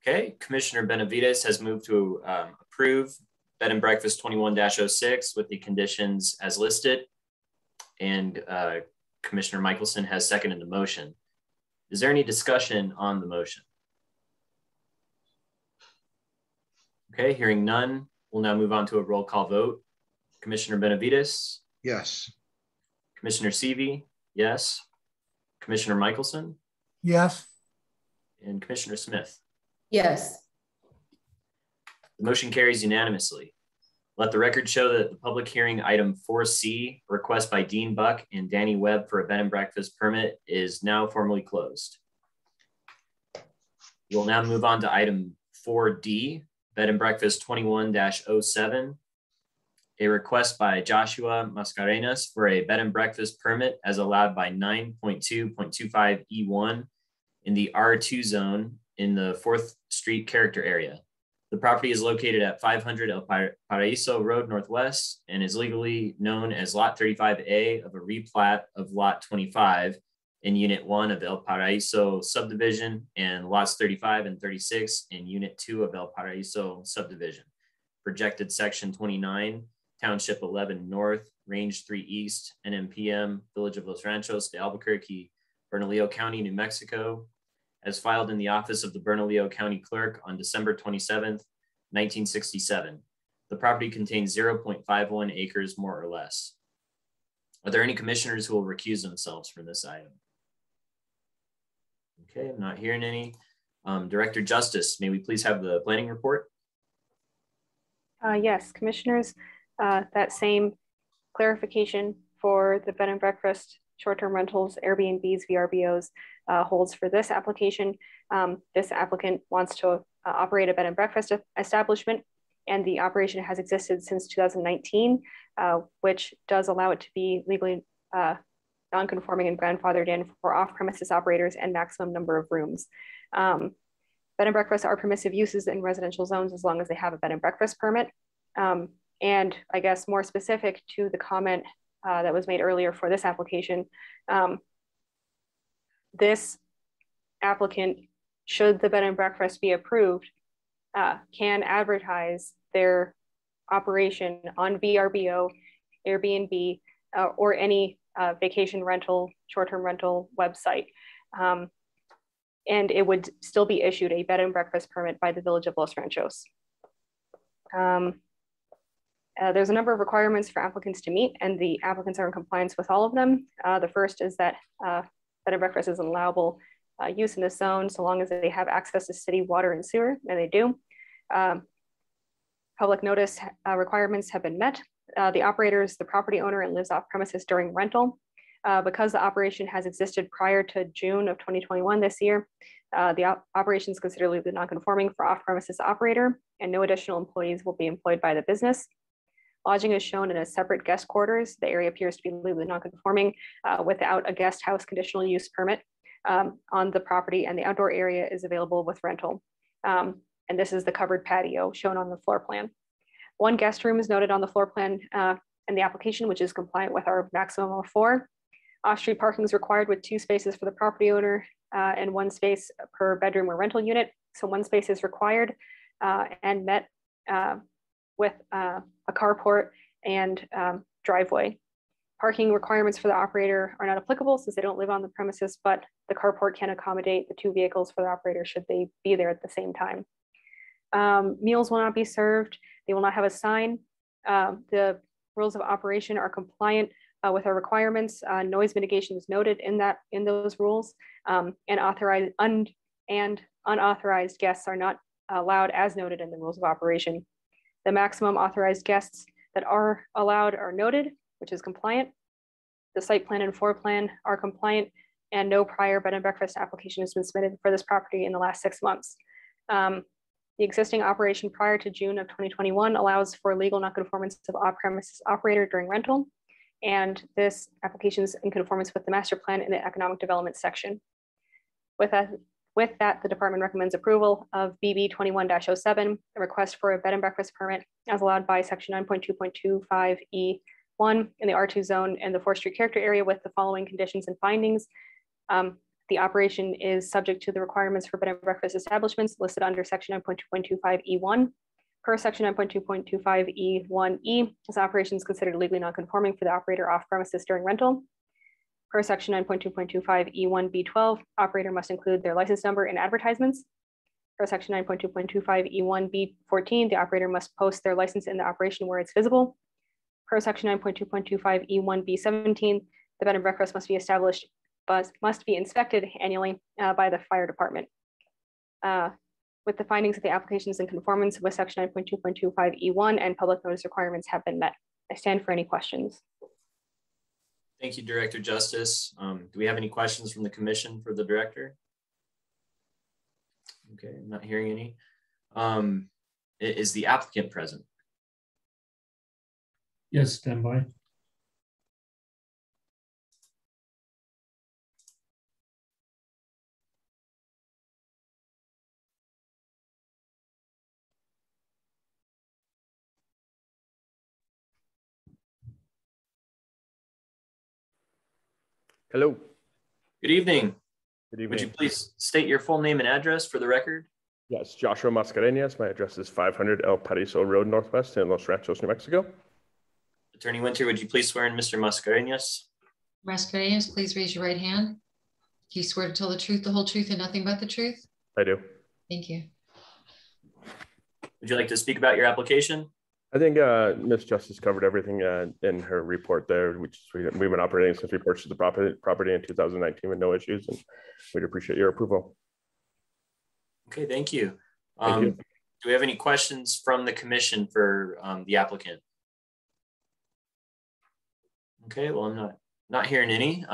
Okay, Commissioner Benavides has moved to approve bed and breakfast 21-06 with the conditions as listed. And Commissioner Michelson has seconded the motion. Is there any discussion on the motion? Okay, hearing none, we'll now move on to a roll call vote. Commissioner Benavides? Yes. Commissioner Seavey? Yes. Commissioner Michelson? Yes. And Commissioner Smith? Yes. The motion carries unanimously. Let the record show that the public hearing item 4C, request by Dean Buck and Danny Webb for a bed and breakfast permit, is now formally closed. We'll now move on to item 4D, bed and breakfast 21-07, a request by Joshua Mascarenas for a bed and breakfast permit as allowed by 9.2.25E1 in the R2 zone in the 4th Street character area. The property is located at 500 El Paraíso Road Northwest and is legally known as Lot 35A of a replat of Lot 25 in Unit 1 of El Paraíso subdivision and lots 35 and 36 in Unit 2 of El Paraíso subdivision. Projected Section 29, Township 11 North, Range 3 East, NMPM, Village of Los Ranchos de Albuquerque, Bernalillo County, New Mexico, as filed in the office of the Bernalillo County Clerk on December 27th, 1967. The property contains 0.51 acres, more or less. Are there any commissioners who will recuse themselves from this item? Okay, I'm not hearing any. Director Justice, may we please have the planning report? Yes, commissioners, that same clarification for the bed and breakfast, short-term rentals, Airbnbs, VRBOs holds for this application. This applicant wants to operate a bed and breakfast establishment, and the operation has existed since 2019, which does allow it to be legally non-conforming and grandfathered in for off-premises operators and maximum number of rooms. Bed and breakfasts are permissive uses in residential zones as long as they have a bed and breakfast permit. And I guess more specific to the comment that was made earlier for this application, this applicant, should the bed and breakfast be approved, can advertise their operation on VRBO, Airbnb, or any vacation rental, short-term rental website. And it would still be issued a bed and breakfast permit by the Village of Los Ranchos. There's a number of requirements for applicants to meet, and the applicants are in compliance with all of them. The first is that bed and breakfast is an allowable use in this zone so long as they have access to city water and sewer, and they do. Public notice requirements have been met. The operator is the property owner and lives off premises during rental. Because the operation has existed prior to June of 2021 this year, the operation is considered legally non-conforming for off-premises operator, and no additional employees will be employed by the business. Lodging is shown in a separate guest quarters. The area appears to be legally non-conforming without a guest house conditional use permit on the property, and the outdoor area is available with rental. And this is the covered patio shown on the floor plan. One guest room is noted on the floor plan in the application, which is compliant with our maximum of 4. Off-street parking is required with 2 spaces for the property owner and 1 space per bedroom or rental unit. So 1 space is required and met with a carport and driveway. Parking requirements for the operator are not applicable since they don't live on the premises, but the carport can accommodate the 2 vehicles for the operator should they be there at the same time. Meals will not be served. They will not have a sign. The rules of operation are compliant with our requirements. Noise mitigation is noted in those rules, and unauthorized guests are not allowed as noted in the rules of operation. The maximum authorized guests that are allowed are noted, which is compliant. The site plan and floor plan are compliant, and no prior bed and breakfast application has been submitted for this property in the last 6 months. The existing operation prior to June of 2021 allows for legal nonconformance of off-premises operator during rental, and this application is in conformance with the master plan in the economic development section. With that, the department recommends approval of BB 21-07, a request for a bed and breakfast permit as allowed by section 9.2.25E1 in the R2 zone and the 4th Street character area with the following conditions and findings. The operation is subject to the requirements for bed and breakfast establishments listed under section 9.2.25E1. Per section 9.2.25E1E, this operation is considered legally non-conforming for the operator off premises during rental. Per section 9.2.25E1B12, operator must include their license number in advertisements. Per section 9.2.25E1B14, the operator must post their license in the operation where it's visible. Per section 9.2.25E1B17, the bed and breakfast must be established, but must be inspected annually by the fire department. With the findings of the applications in conformance with section 9.2.25E1 and public notice requirements have been met. I stand for any questions. Thank you, Director Justice. Do we have any questions from the commission for the director? Okay, I'm not hearing any. Is the applicant present? Yes, stand by. Hello. Good evening. Good evening. Would you please state your full name and address for the record? Yes, Joshua Mascareñas. My address is 500 El Paraiso Road Northwest in Los Ranchos, New Mexico. Attorney Winter, would you please swear in Mr. Mascareñas? Mascareñas, please raise your right hand. Do you swear to tell the truth, the whole truth, and nothing but the truth? I do. Thank you. Would you like to speak about your application? I think Ms. Justice covered everything in her report there, which we've been operating since we purchased the property in 2019 with no issues, and we'd appreciate your approval. Okay, thank you. Thank you. Do we have any questions from the commission for the applicant? Okay, well, I'm not hearing any.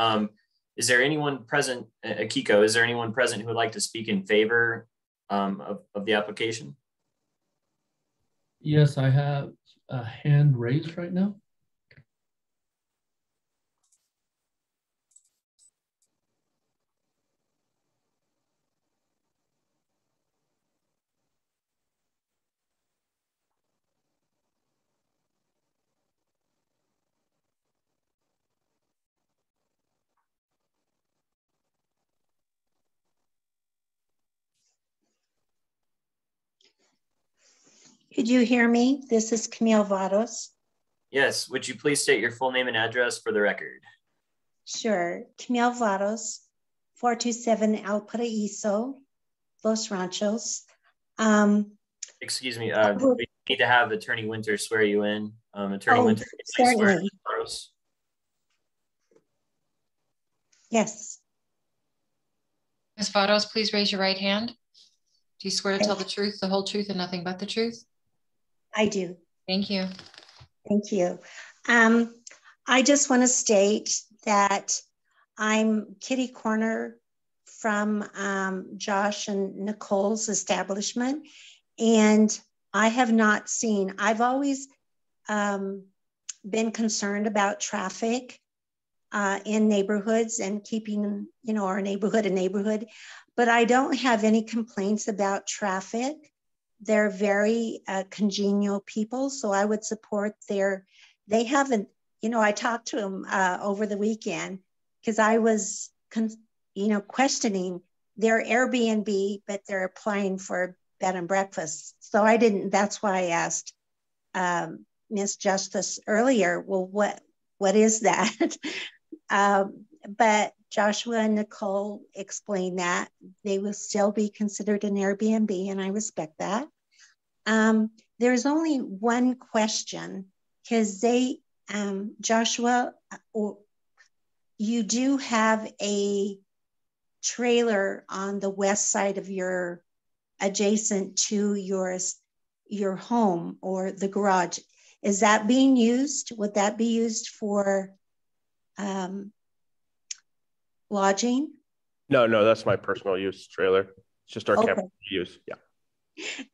Is there anyone present, Akiko, is there anyone present who would like to speak in favor of the application? Yes, I have a hand raised right now. Could you hear me? This is Camille Vados. Yes, would you please state your full name and address for the record? Sure. Camille Vados, 427 El Paraiso, Los Ranchos. Excuse me, we need to have Attorney Winter swear you in. Attorney Winter, please swear in. Yes. Ms. Vados, please raise your right hand. Do you swear to tell the truth, the whole truth, and nothing but the truth? I do. Thank you. Thank you. I just want to state that I'm kitty corner from Josh and Nicole's establishment, and I have not seen, I've always been concerned about traffic in neighborhoods and keeping, our neighborhood a neighborhood, but I don't have any complaints about traffic. They're very congenial people, so I would support they haven't, I talked to them over the weekend because I was, questioning their Airbnb, but they're applying for bed and breakfast. So that's why I asked Ms. Justice earlier, well, what is that? But Joshua and Nicole explained that they will still be considered an Airbnb, and I respect that. There's only one question, because Joshua, you do have a trailer on the west side of adjacent to your home or the garage. Is that being used? Would that be used for lodging? No, that's my personal use trailer. It's just our camper use. Yeah.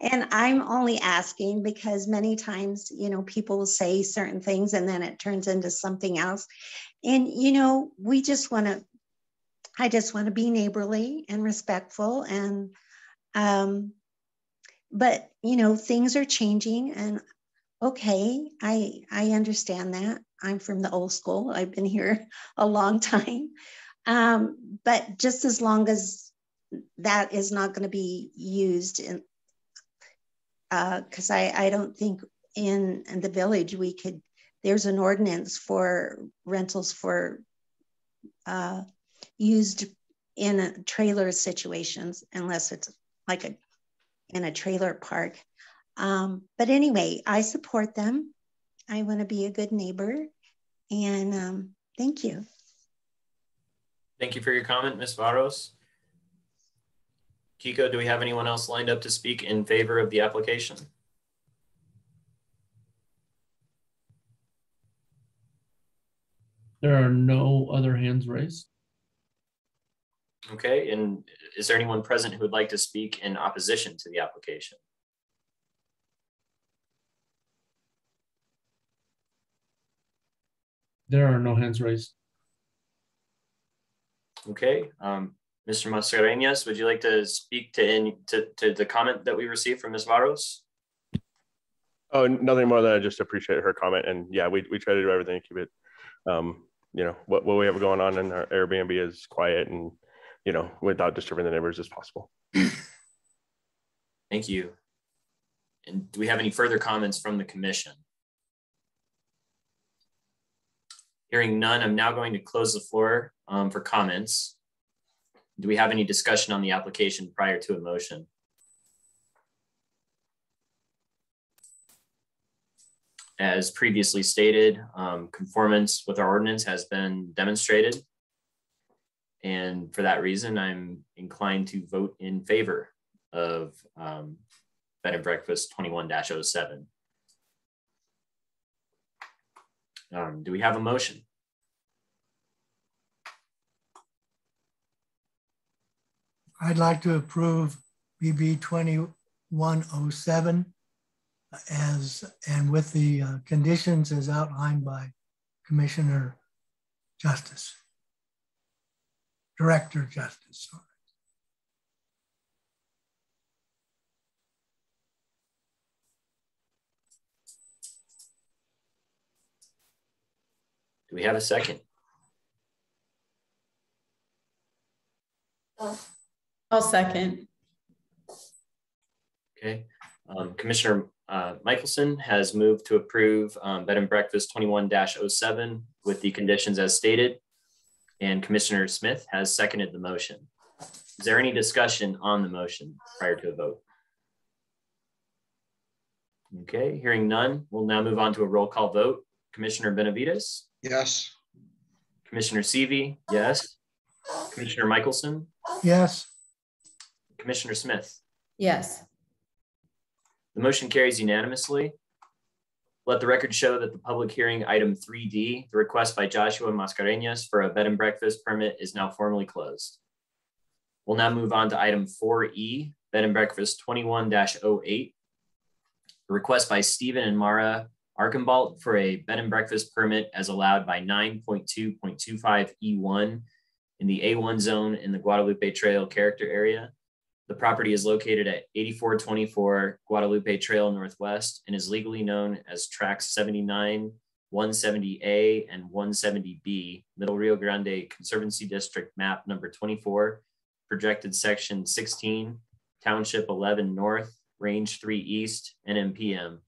And I'm only asking because many times, people say certain things and then it turns into something else. And, I just want to be neighborly and respectful. And, but, things are changing, and okay, I understand that. I'm from the old school. I've been here a long time. But just as long as that is not going to be used, because I don't think in the village there's an ordinance for rentals for used in trailer situations, unless it's like in a trailer park. But anyway, I support them. I want to be a good neighbor, and thank you. Thank you for your comment, Ms. Varos. Kiko, do we have anyone else lined up to speak in favor of the application? There are no other hands raised. Okay, and is there anyone present who would like to speak in opposition to the application? There are no hands raised. Okay, Mr. Mascareñas, would you like to speak to the comment that we received from Ms. Varos? Oh, nothing more than I just appreciate her comment. And yeah, we try to do everything to keep it you know, what we have going on in our Airbnb is quiet and, you know, without disturbing the neighbors as possible. Thank you. And do we have any further comments from the commission? Hearing none, I'm now going to close the floor for comments. Do we have any discussion on the application prior to a motion? As previously stated, conformance with our ordinance has been demonstrated. And for that reason, I'm inclined to vote in favor of Bed and Breakfast 21-07. Do we have a motion? I'd like to approve BB 2107 and with the conditions as outlined by Commissioner Justice, Director Justice. Sorry. Do we have a second? I'll second. Okay. Commissioner Michelson has moved to approve Bed and Breakfast 21-07 with the conditions as stated. And Commissioner Smith has seconded the motion. Is there any discussion on the motion prior to a vote? Okay, hearing none, we'll now move on to a roll call vote. Commissioner Benavides? Yes. Commissioner Seavey? Yes. Commissioner Michelson? Yes. Commissioner Smith? Yes. The motion carries unanimously. Let the record show that the public hearing item 3D, the request by Joshua Mascareñas for a bed and breakfast permit is now formally closed. We'll now move on to item 4E, bed and breakfast 21-08. The request by Stephen and Mara Archambault for a bed and breakfast permit as allowed by 9.2.25E1 in the A1 zone in the Guadalupe Trail character area. The property is located at 8424 Guadalupe Trail Northwest and is legally known as Tracks 79, 170A, and 170B, Middle Rio Grande Conservancy District map number 24, projected section 16, Township 11 North, Range 3 East, NMPM,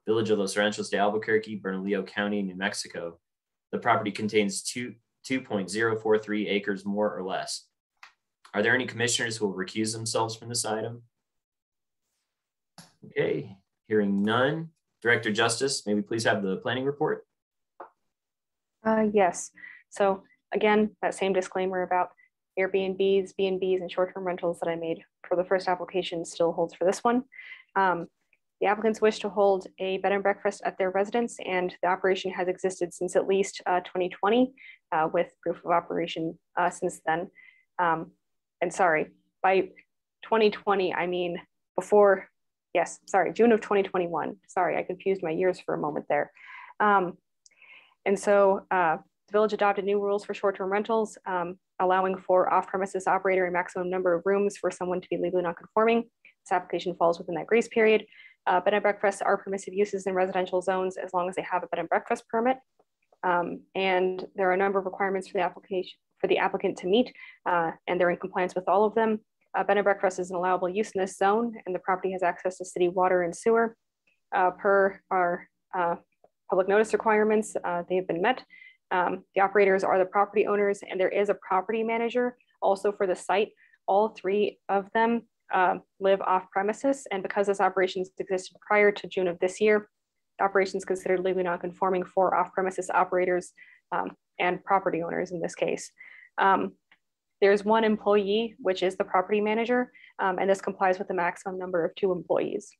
Village of Los Ranchos de Albuquerque, Bernalillo County, New Mexico. The property contains 2.043 acres more or less. Are there any commissioners who will recuse themselves from this item? Okay, hearing none. Director Justice, may we please have the planning report? Yes. So again, that same disclaimer about Airbnbs, B&Bs, and short-term rentals that I made for the first application still holds for this one. The applicants wish to hold a bed and breakfast at their residence, and the operation has existed since at least 2020 with proof of operation since then. And sorry, by 2020, I mean before, yes, sorry, June of 2021. Sorry, I confused my years for a moment there. And so the village adopted new rules for short-term rentals, allowing for off-premises operator a maximum number of rooms for someone to be legally non-conforming. This application falls within that grace period. Bed and breakfasts are permissive uses in residential zones as long as they have a bed and breakfast permit. And there are a number of requirements for the application for the applicant to meet, and they're in compliance with all of them. Bed and breakfast is an allowable use in this zone, and the property has access to city water and sewer. Per our public notice requirements, they have been met. The operators are the property owners, and there is a property manager also for the site. All three of them live off premises, and because this operation existed prior to June of this year, the operation is considered legally non-conforming for off-premises operators and property owners in this case. There's one employee, which is the property manager, and this complies with the maximum number of 2 employees.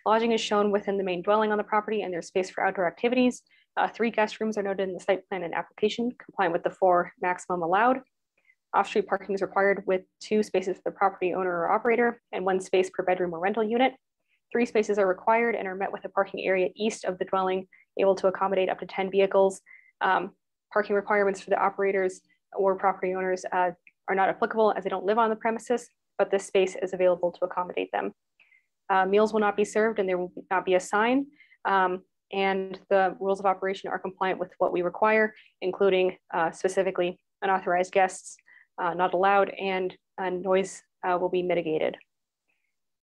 Lodging is shown within the main dwelling on the property, and there's space for outdoor activities. 3 guest rooms are noted in the site plan and application, compliant with the 4 maximum allowed. Off-street parking is required with 2 spaces for the property owner or operator and 1 space per bedroom or rental unit. 3 spaces are required and are met with a parking area east of the dwelling, able to accommodate up to 10 vehicles. Parking requirements for the operators or property owners are not applicable as they don't live on the premises, but this space is available to accommodate them. Meals will not be served and there will not be a sign. and the rules of operation are compliant with what we require, including specifically unauthorized guests not allowed, and noise will be mitigated.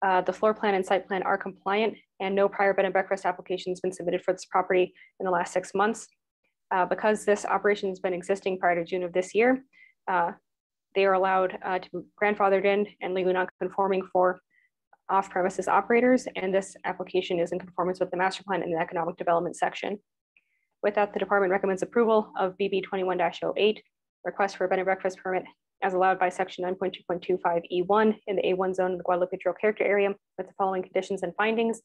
The floor plan and site plan are compliant, and no prior bed and breakfast application has been submitted for this property in the last 6 months. Because this operation has been existing prior to June of this year, they are allowed to be grandfathered in and legally non-conforming for off-premises operators, and this application is in conformance with the master plan in the economic development section. With that, the department recommends approval of BB 21-08, request for a bed and breakfast permit as allowed by section 9.2.25E1 in the A1 zone of the Guadalupe Trail character area with the following conditions and findings.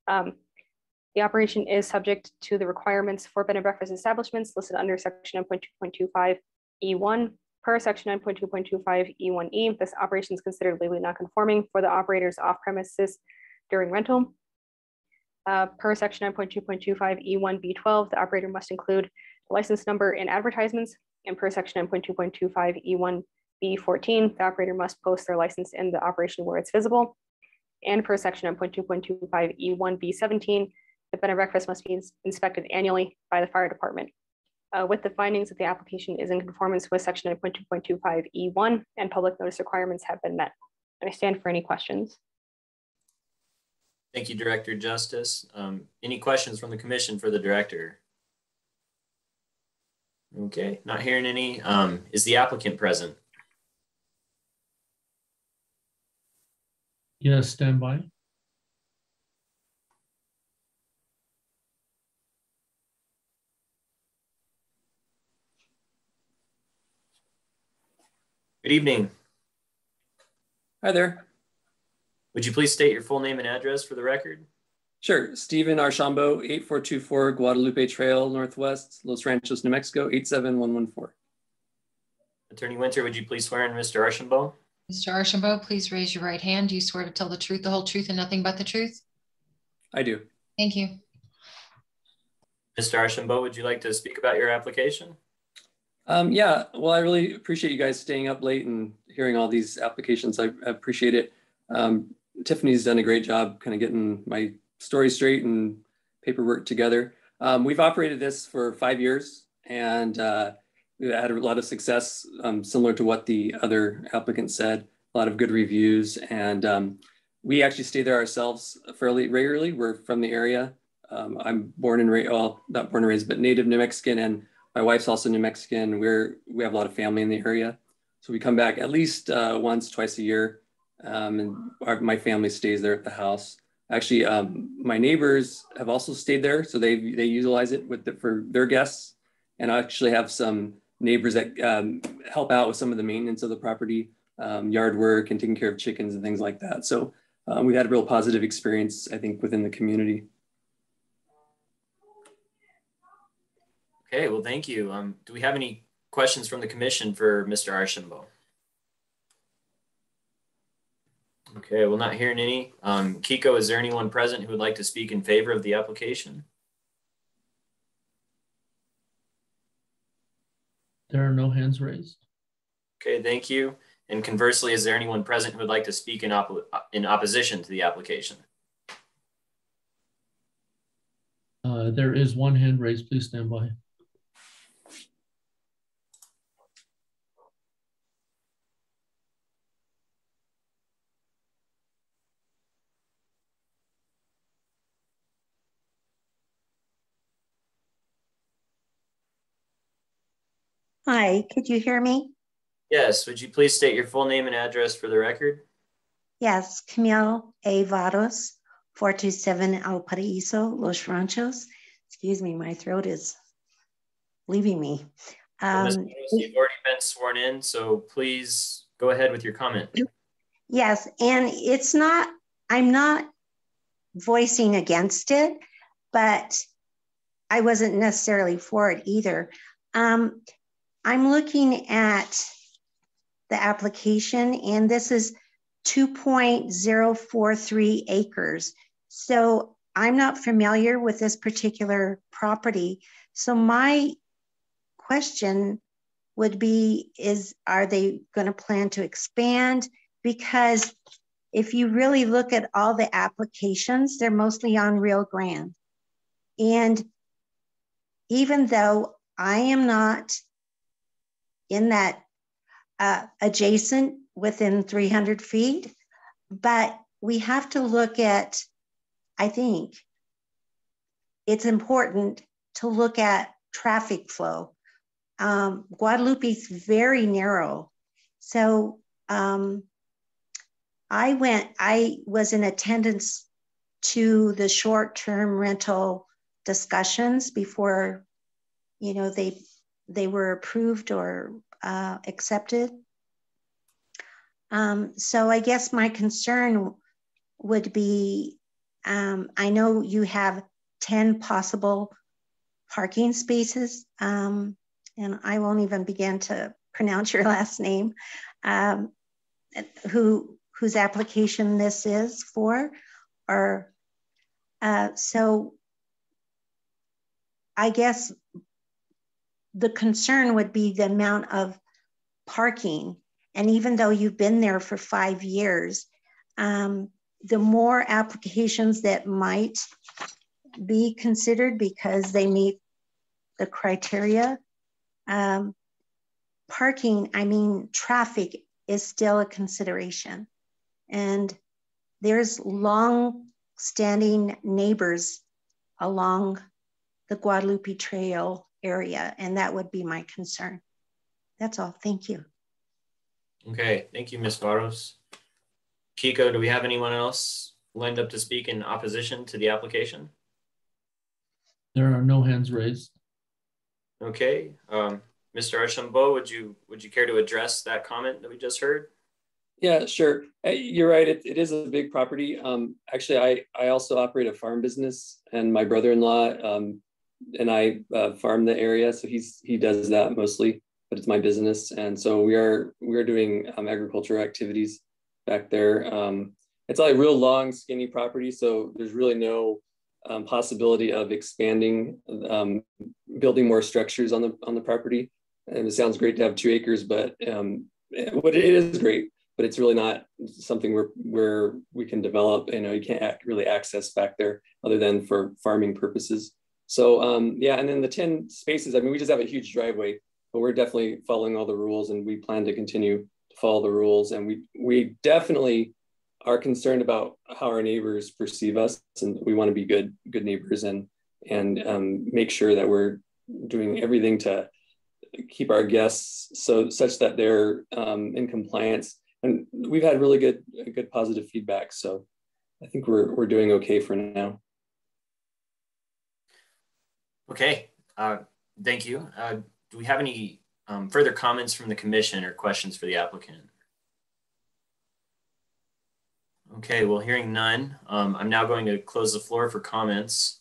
The operation is subject to the requirements for bed and breakfast establishments listed under section 9.2.25E1. Per section 9.2.25E1E, this operation is considered legally non-conforming for the operators off premises during rental. Per section 9.2.25E1B12, the operator must include the license number in advertisements, and per section 9.2.25E1B14, the operator must post their license in the operation where it's visible. And per section 9.2.25E1B17, the bed and breakfast must be inspected annually by the fire department. With the findings that the application is in conformance with section 9.2.25E1 and public notice requirements have been met. I stand for any questions. Thank you, Director Justice. Any questions from the commission for the director? Okay, not hearing any. Is the applicant present? Yes, stand by. Good evening. Hi there. Would you please state your full name and address for the record? Sure. Stephen Archambault, 8424 Guadalupe Trail, Northwest, Los Ranchos, New Mexico, 87114. Attorney Winter, would you please swear in Mr. Archambault? Mr. Archambault, please raise your right hand. Do you swear to tell the truth, the whole truth, and nothing but the truth? I do. Thank you. Mr. Archambault, would you like to speak about your application? Yeah, well, I really appreciate you guys staying up late and hearing all these applications. I appreciate it. Tiffany's done a great job kind of getting my story straight and paperwork together. We've operated this for 5 years, and we had a lot of success, similar to what the other applicant said, a lot of good reviews. And we actually stay there ourselves fairly regularly. We're from the area. I'm born and raised, well, not born and raised, but native New Mexican, and my wife's also New Mexican. We have a lot of family in the area. So we come back at least once, twice a year. And my family stays there at the house. Actually, my neighbors have also stayed there. So they utilize it for their guests. And I actually have some neighbors that help out with some of the maintenance of the property, yard work and taking care of chickens and things like that. So we've had a real positive experience, I think, within the community. Okay, well, thank you. Do we have any questions from the commission for Mr. Archambault? Okay, well, not hearing any. Kiko, is there anyone present who would like to speak in favor of the application? There are no hands raised. Okay, thank you. And conversely, is there anyone present who would like to speak in opposition to the application? There is one hand raised. Please stand by. Hi, could you hear me? Yes, would you please state your full name and address for the record? Yes, Camille A. Vados, 427 El Paraíso, Los Ranchos. Excuse me, my throat is leaving me. Ms. Vados, you've already been sworn in, so please go ahead with your comment. Yes, and it's not, I'm not voicing against it, but I wasn't necessarily for it either. I'm looking at the application, and this is 2.043 acres. So I'm not familiar with this particular property. So my question would be, are they going to plan to expand? Because if you really look at all the applications, they're mostly on Rio Grande. And even though I am not in that adjacent within 300 feet, but we have to look at, I think it's important to look at traffic flow. Guadalupe is very narrow. So I was in attendance to the short-term rental discussions before, you know, they were approved or accepted. So I guess my concern would be, I know you have 10 possible parking spaces, and I won't even begin to pronounce your last name, whose application this is for, or so I guess the concern would be the amount of parking. And even though you've been there for 5 years, the more applications that might be considered because they meet the criteria, parking, I mean, traffic is still a consideration. And there's long-standing neighbors along the Guadalupe Trail area, and that would be my concern. That's all. Thank you. Okay, thank you, Ms. Varos. Kiko, do we have anyone else lined up to speak in opposition to the application? There are no hands raised. Okay, Mr. Archambault, would you care to address that comment that we just heard? Yeah, sure. You're right. It is a big property. Actually, I also operate a farm business, and my brother-in-law and I farm the area, so he does that mostly, but it's my business, and so we are doing agricultural activities back there. It's like a real long, skinny property, so there's really no possibility of expanding, building more structures on the property. And it sounds great to have 2 acres, but it is great, but it's really not something where we can develop. You know, you can't really access back there other than for farming purposes. So yeah, and then the 10 spaces, I mean, we just have a huge driveway, but we're definitely following all the rules, and we plan to continue to follow the rules. And we definitely are concerned about how our neighbors perceive us, and we want to be good neighbors and make sure that we're doing everything to keep our guests such that they're in compliance. And we've had really good positive feedback. So I think we're doing okay for now. Okay, thank you. Do we have any further comments from the commission or questions for the applicant? Okay, well, hearing none, I'm now going to close the floor for comments.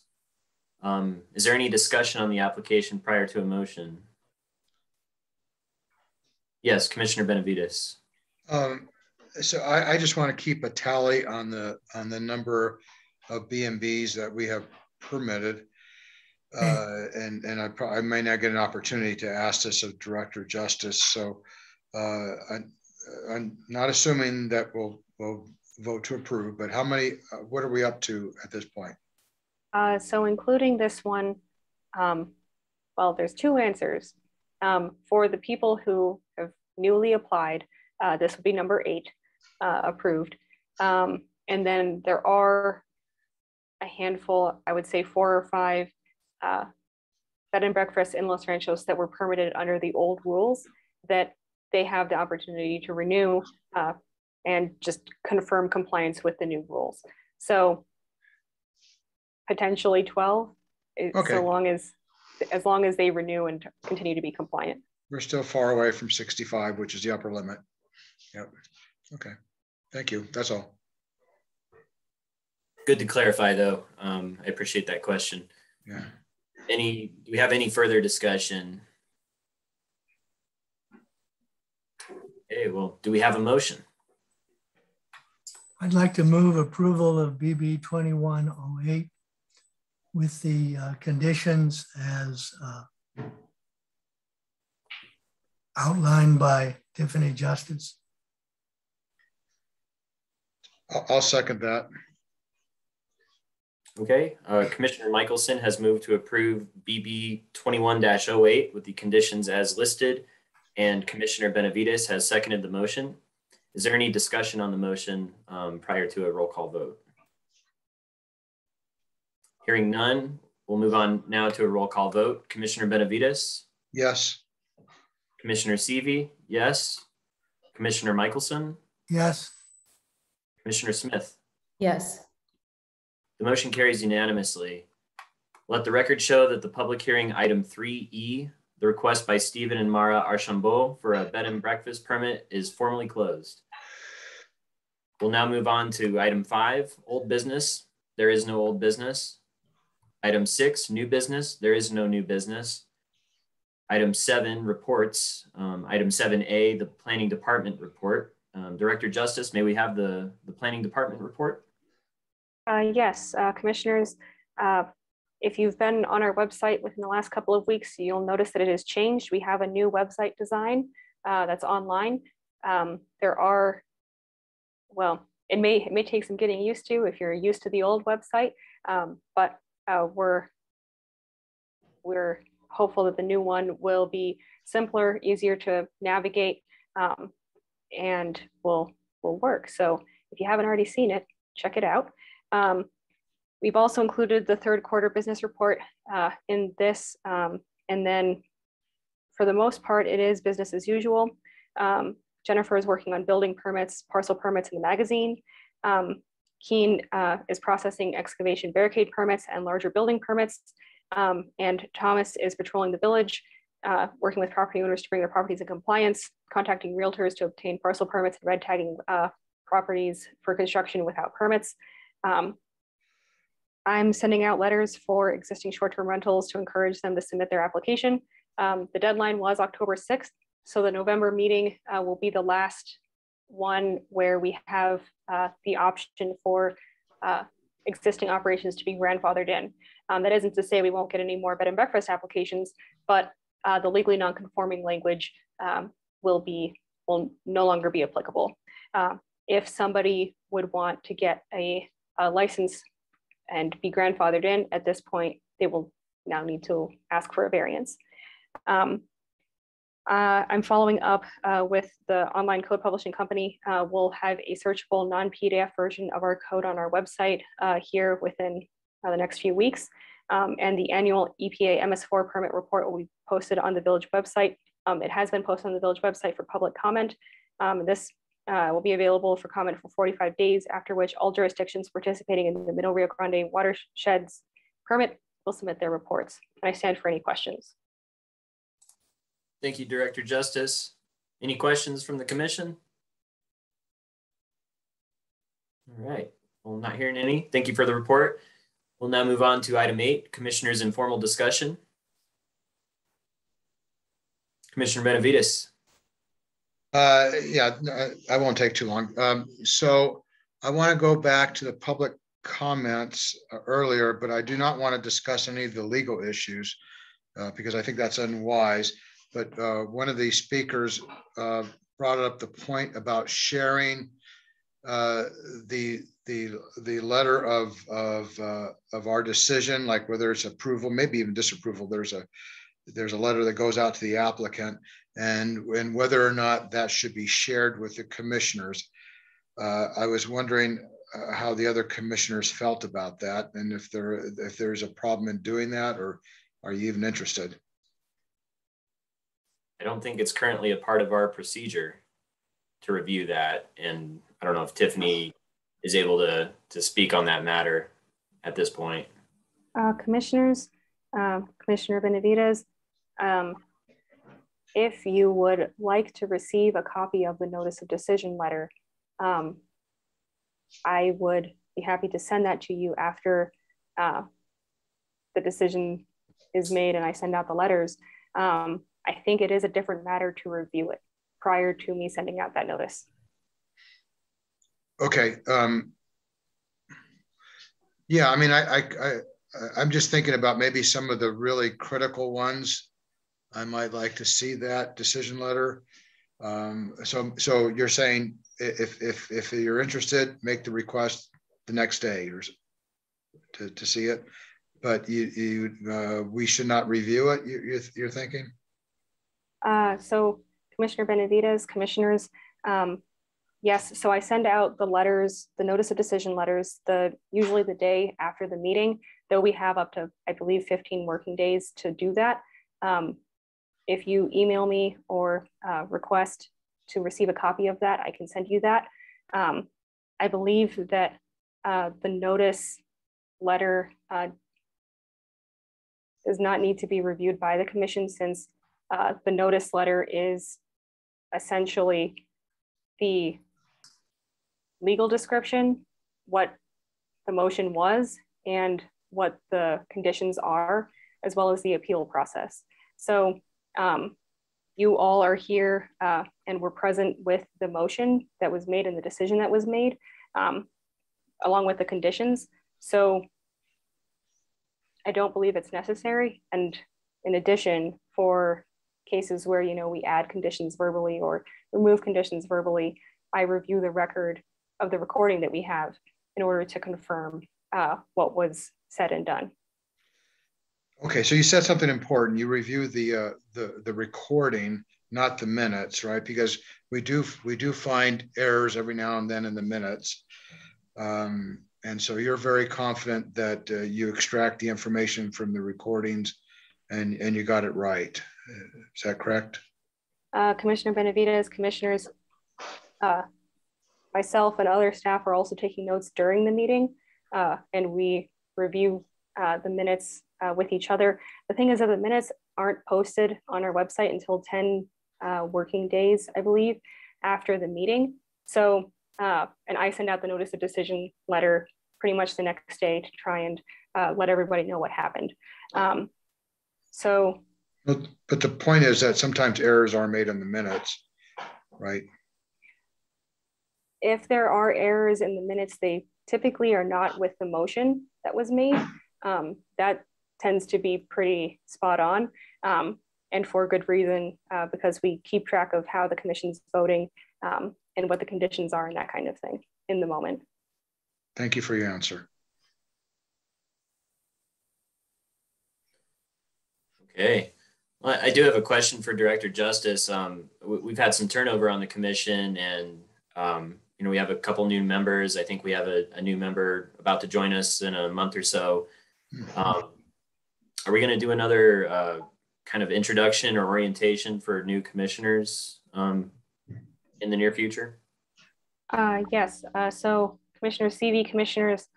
Is there any discussion on the application prior to a motion? Yes, Commissioner Benavides. So I just want to keep a tally on the number of B&Bs that we have permitted. And I may not get an opportunity to ask this of Director Justice. So I'm not assuming that we'll vote to approve, but how many, what are we up to at this point? So including this one, well, there's 2 answers. For the people who have newly applied, this would be number 8, approved. And then there are a handful, I would say 4 or 5 bed and breakfast in Los Ranchos that were permitted under the old rules that they have the opportunity to renew and just confirm compliance with the new rules. So potentially 12, okay, as long as they renew and continue to be compliant. We're still far away from 65, which is the upper limit. Yep. Okay. Thank you. That's all. Good to clarify, though. I appreciate that question. Yeah. Do we have any further discussion? Okay, well, do we have a motion? I'd like to move approval of BB 2108 with the conditions as outlined by Tiffany Justice. I'll second that. Okay, Commissioner Michelson has moved to approve BB 21-08 with the conditions as listed, and Commissioner Benavides has seconded the motion. Is there any discussion on the motion prior to a roll call vote? Hearing none, we'll move on now to a roll call vote. Commissioner Benavides? Yes. Commissioner Seavey? Yes. Commissioner Michelson? Yes. Commissioner Smith? Yes. The motion carries unanimously. Let the record show that the public hearing item 3E, the request by Stephen and Mara Archambault for a bed and breakfast permit, is formally closed. We'll now move on to item 5, old business. There is no old business. Item 6, new business. There is no new business. Item 7, reports. Item 7A, the Planning Department report. Director Justice, may we have the Planning Department report? Yes, commissioners, if you've been on our website within the last couple of weeks, you'll notice that it has changed. We have a new website design that's online. There are, well, it may take some getting used to if you're used to the old website, but we're hopeful that the new one will be simpler, easier to navigate, and will work. So if you haven't already seen it, check it out. We've also included the third quarter business report in this, and then for the most part, it is business as usual. Jennifer is working on building permits, parcel permits in the magazine. Keen is processing excavation barricade permits and larger building permits. And Thomas is patrolling the village, working with property owners to bring their properties in compliance, contacting realtors to obtain parcel permits, and red tagging properties for construction without permits. I'm sending out letters for existing short-term rentals to encourage them to submit their application. The deadline was October 6th, so the November meeting will be the last one where we have the option for existing operations to be grandfathered in. That isn't to say we won't get any more bed and breakfast applications, but the legally non-conforming language will no longer be applicable. If somebody would want to get a license and be grandfathered in, at this point, they will now need to ask for a variance. I'm following up with the online code publishing company. We'll have a searchable non-PDF version of our code on our website here within the next few weeks. And the annual EPA MS4 permit report will be posted on the village website. It has been posted on the village website for public comment. This will be available for comment for 45 days, after which all jurisdictions participating in the Middle Rio Grande watersheds permit will submit their reports. And I stand for any questions. Thank you, Director Justice. Any questions from the commission? All right, well, not hearing any. Thank you for the report. We'll now move on to item 8, Commissioner's informal discussion. Commissioner Benavides. Yeah, I won't take too long. So I want to go back to the public comments earlier, but I do not want to discuss any of the legal issues because I think that's unwise. But one of the speakers brought up the point about sharing the letter of our decision, like whether it's approval, maybe even disapproval. There's a letter that goes out to the applicant, and whether or not that should be shared with the commissioners. I was wondering how the other commissioners felt about that, and if there's a problem in doing that, or are you even interested? I don't think it's currently a part of our procedure to review that, and I don't know if Tiffany is able to speak on that matter at this point. Commissioners, Commissioner Benavides, if you would like to receive a copy of the notice of decision letter, I would be happy to send that to you after the decision is made and I send out the letters. I think it is a different matter to review it prior to me sending out that notice. Okay. Yeah, I mean, I'm just thinking about maybe some of the really critical ones. I might like to see that decision letter. So you're saying if you're interested, make the request the next day, or to see it, but we should not review it, you're thinking? So Commissioner Benavides, commissioners, yes, so I send out the letters, the notice of decision letters, usually the day after the meeting, though we have up to, I believe, 15 working days to do that. If you email me or request to receive a copy of that, I can send you that. I believe that the notice letter does not need to be reviewed by the commission, since the notice letter is essentially the legal description, what the motion was and what the conditions are, as well as the appeal process. So you all are here and were present with the motion that was made and the decision that was made, along with the conditions. So I don't believe it's necessary. And in addition, for cases where, we add conditions verbally or remove conditions verbally, I review the record of the recording that we have in order to confirm what was said and done. Okay, so you said something important. You review the recording, not the minutes, right? Because we do find errors every now and then in the minutes. And so you're very confident that you extract the information from the recordings and you got it right. Is that correct? Commissioner Benavides, commissioners, myself and other staff are also taking notes during the meeting, and we review the minutes with each other. The thing is that the minutes aren't posted on our website until 10 working days, I believe, after the meeting. So, and I send out the notice of decision letter pretty much the next day to try and let everybody know what happened. But the point is that sometimes errors are made in the minutes, right? If there are errors in the minutes, they typically are not with the motion that was made. That tends to be pretty spot on, and for good reason, because we keep track of how the commission's voting and what the conditions are and that kind of thing in the moment. Thank you for your answer. Okay. Well, I do have a question for Director Justice. We've had some turnover on the commission, and we have a couple new members. I think we have a new member about to join us in a month or so. Are we going to do another kind of introduction or orientation for new commissioners in the near future? Yes. So Commissioner Seavey, commissioners,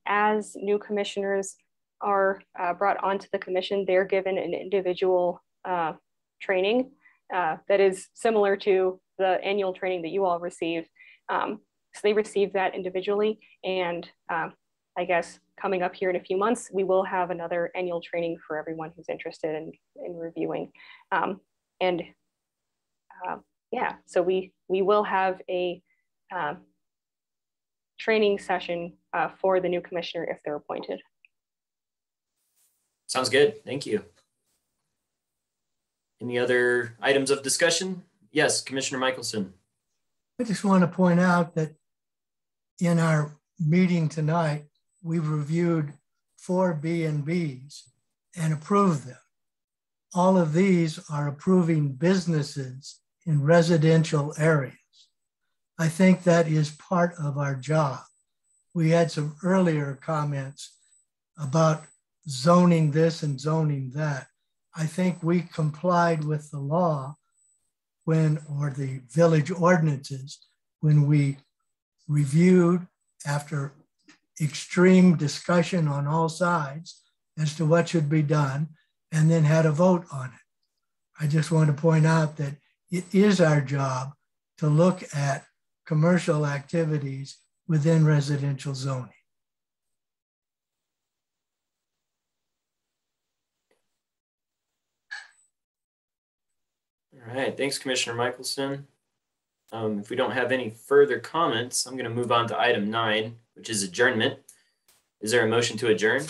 as new commissioners are brought onto the commission, they're given an individual training that is similar to the annual training that you all receive. So they receive that individually, and I guess coming up here in a few months, we will have another annual training for everyone who's interested in reviewing. Yeah, so we will have a training session for the new commissioner if they're appointed. Sounds good. Thank you. Any other items of discussion? Yes, Commissioner Michelson. I just want to point out that in our meeting tonight, we've reviewed 4 B&Bs and approved them. All of these are approving businesses in residential areas. I think that is part of our job. We had some earlier comments about zoning this and zoning that. I think we complied with the law or the village ordinances when we reviewed, after extreme discussion on all sides as to what should be done, and then had a vote on it. I just want to point out that it is our job to look at commercial activities within residential zoning. All right, thanks, Commissioner Michelson. If we don't have any further comments, I'm going to move on to item 9, which is adjournment. Is there a motion to adjourn?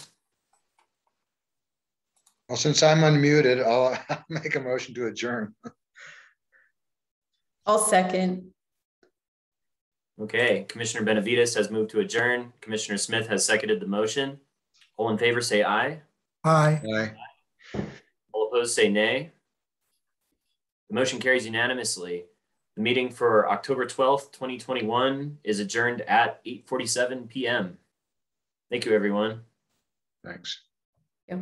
Well, since I'm unmuted, I'll make a motion to adjourn. I'll second. Okay, Commissioner Benavides has moved to adjourn. Commissioner Smith has seconded the motion. All in favor say aye. Aye. Aye. All opposed say nay. The motion carries unanimously. The meeting for October 12th, 2021 is adjourned at 8:47 p.m. Thank you, everyone. Thanks. Yep.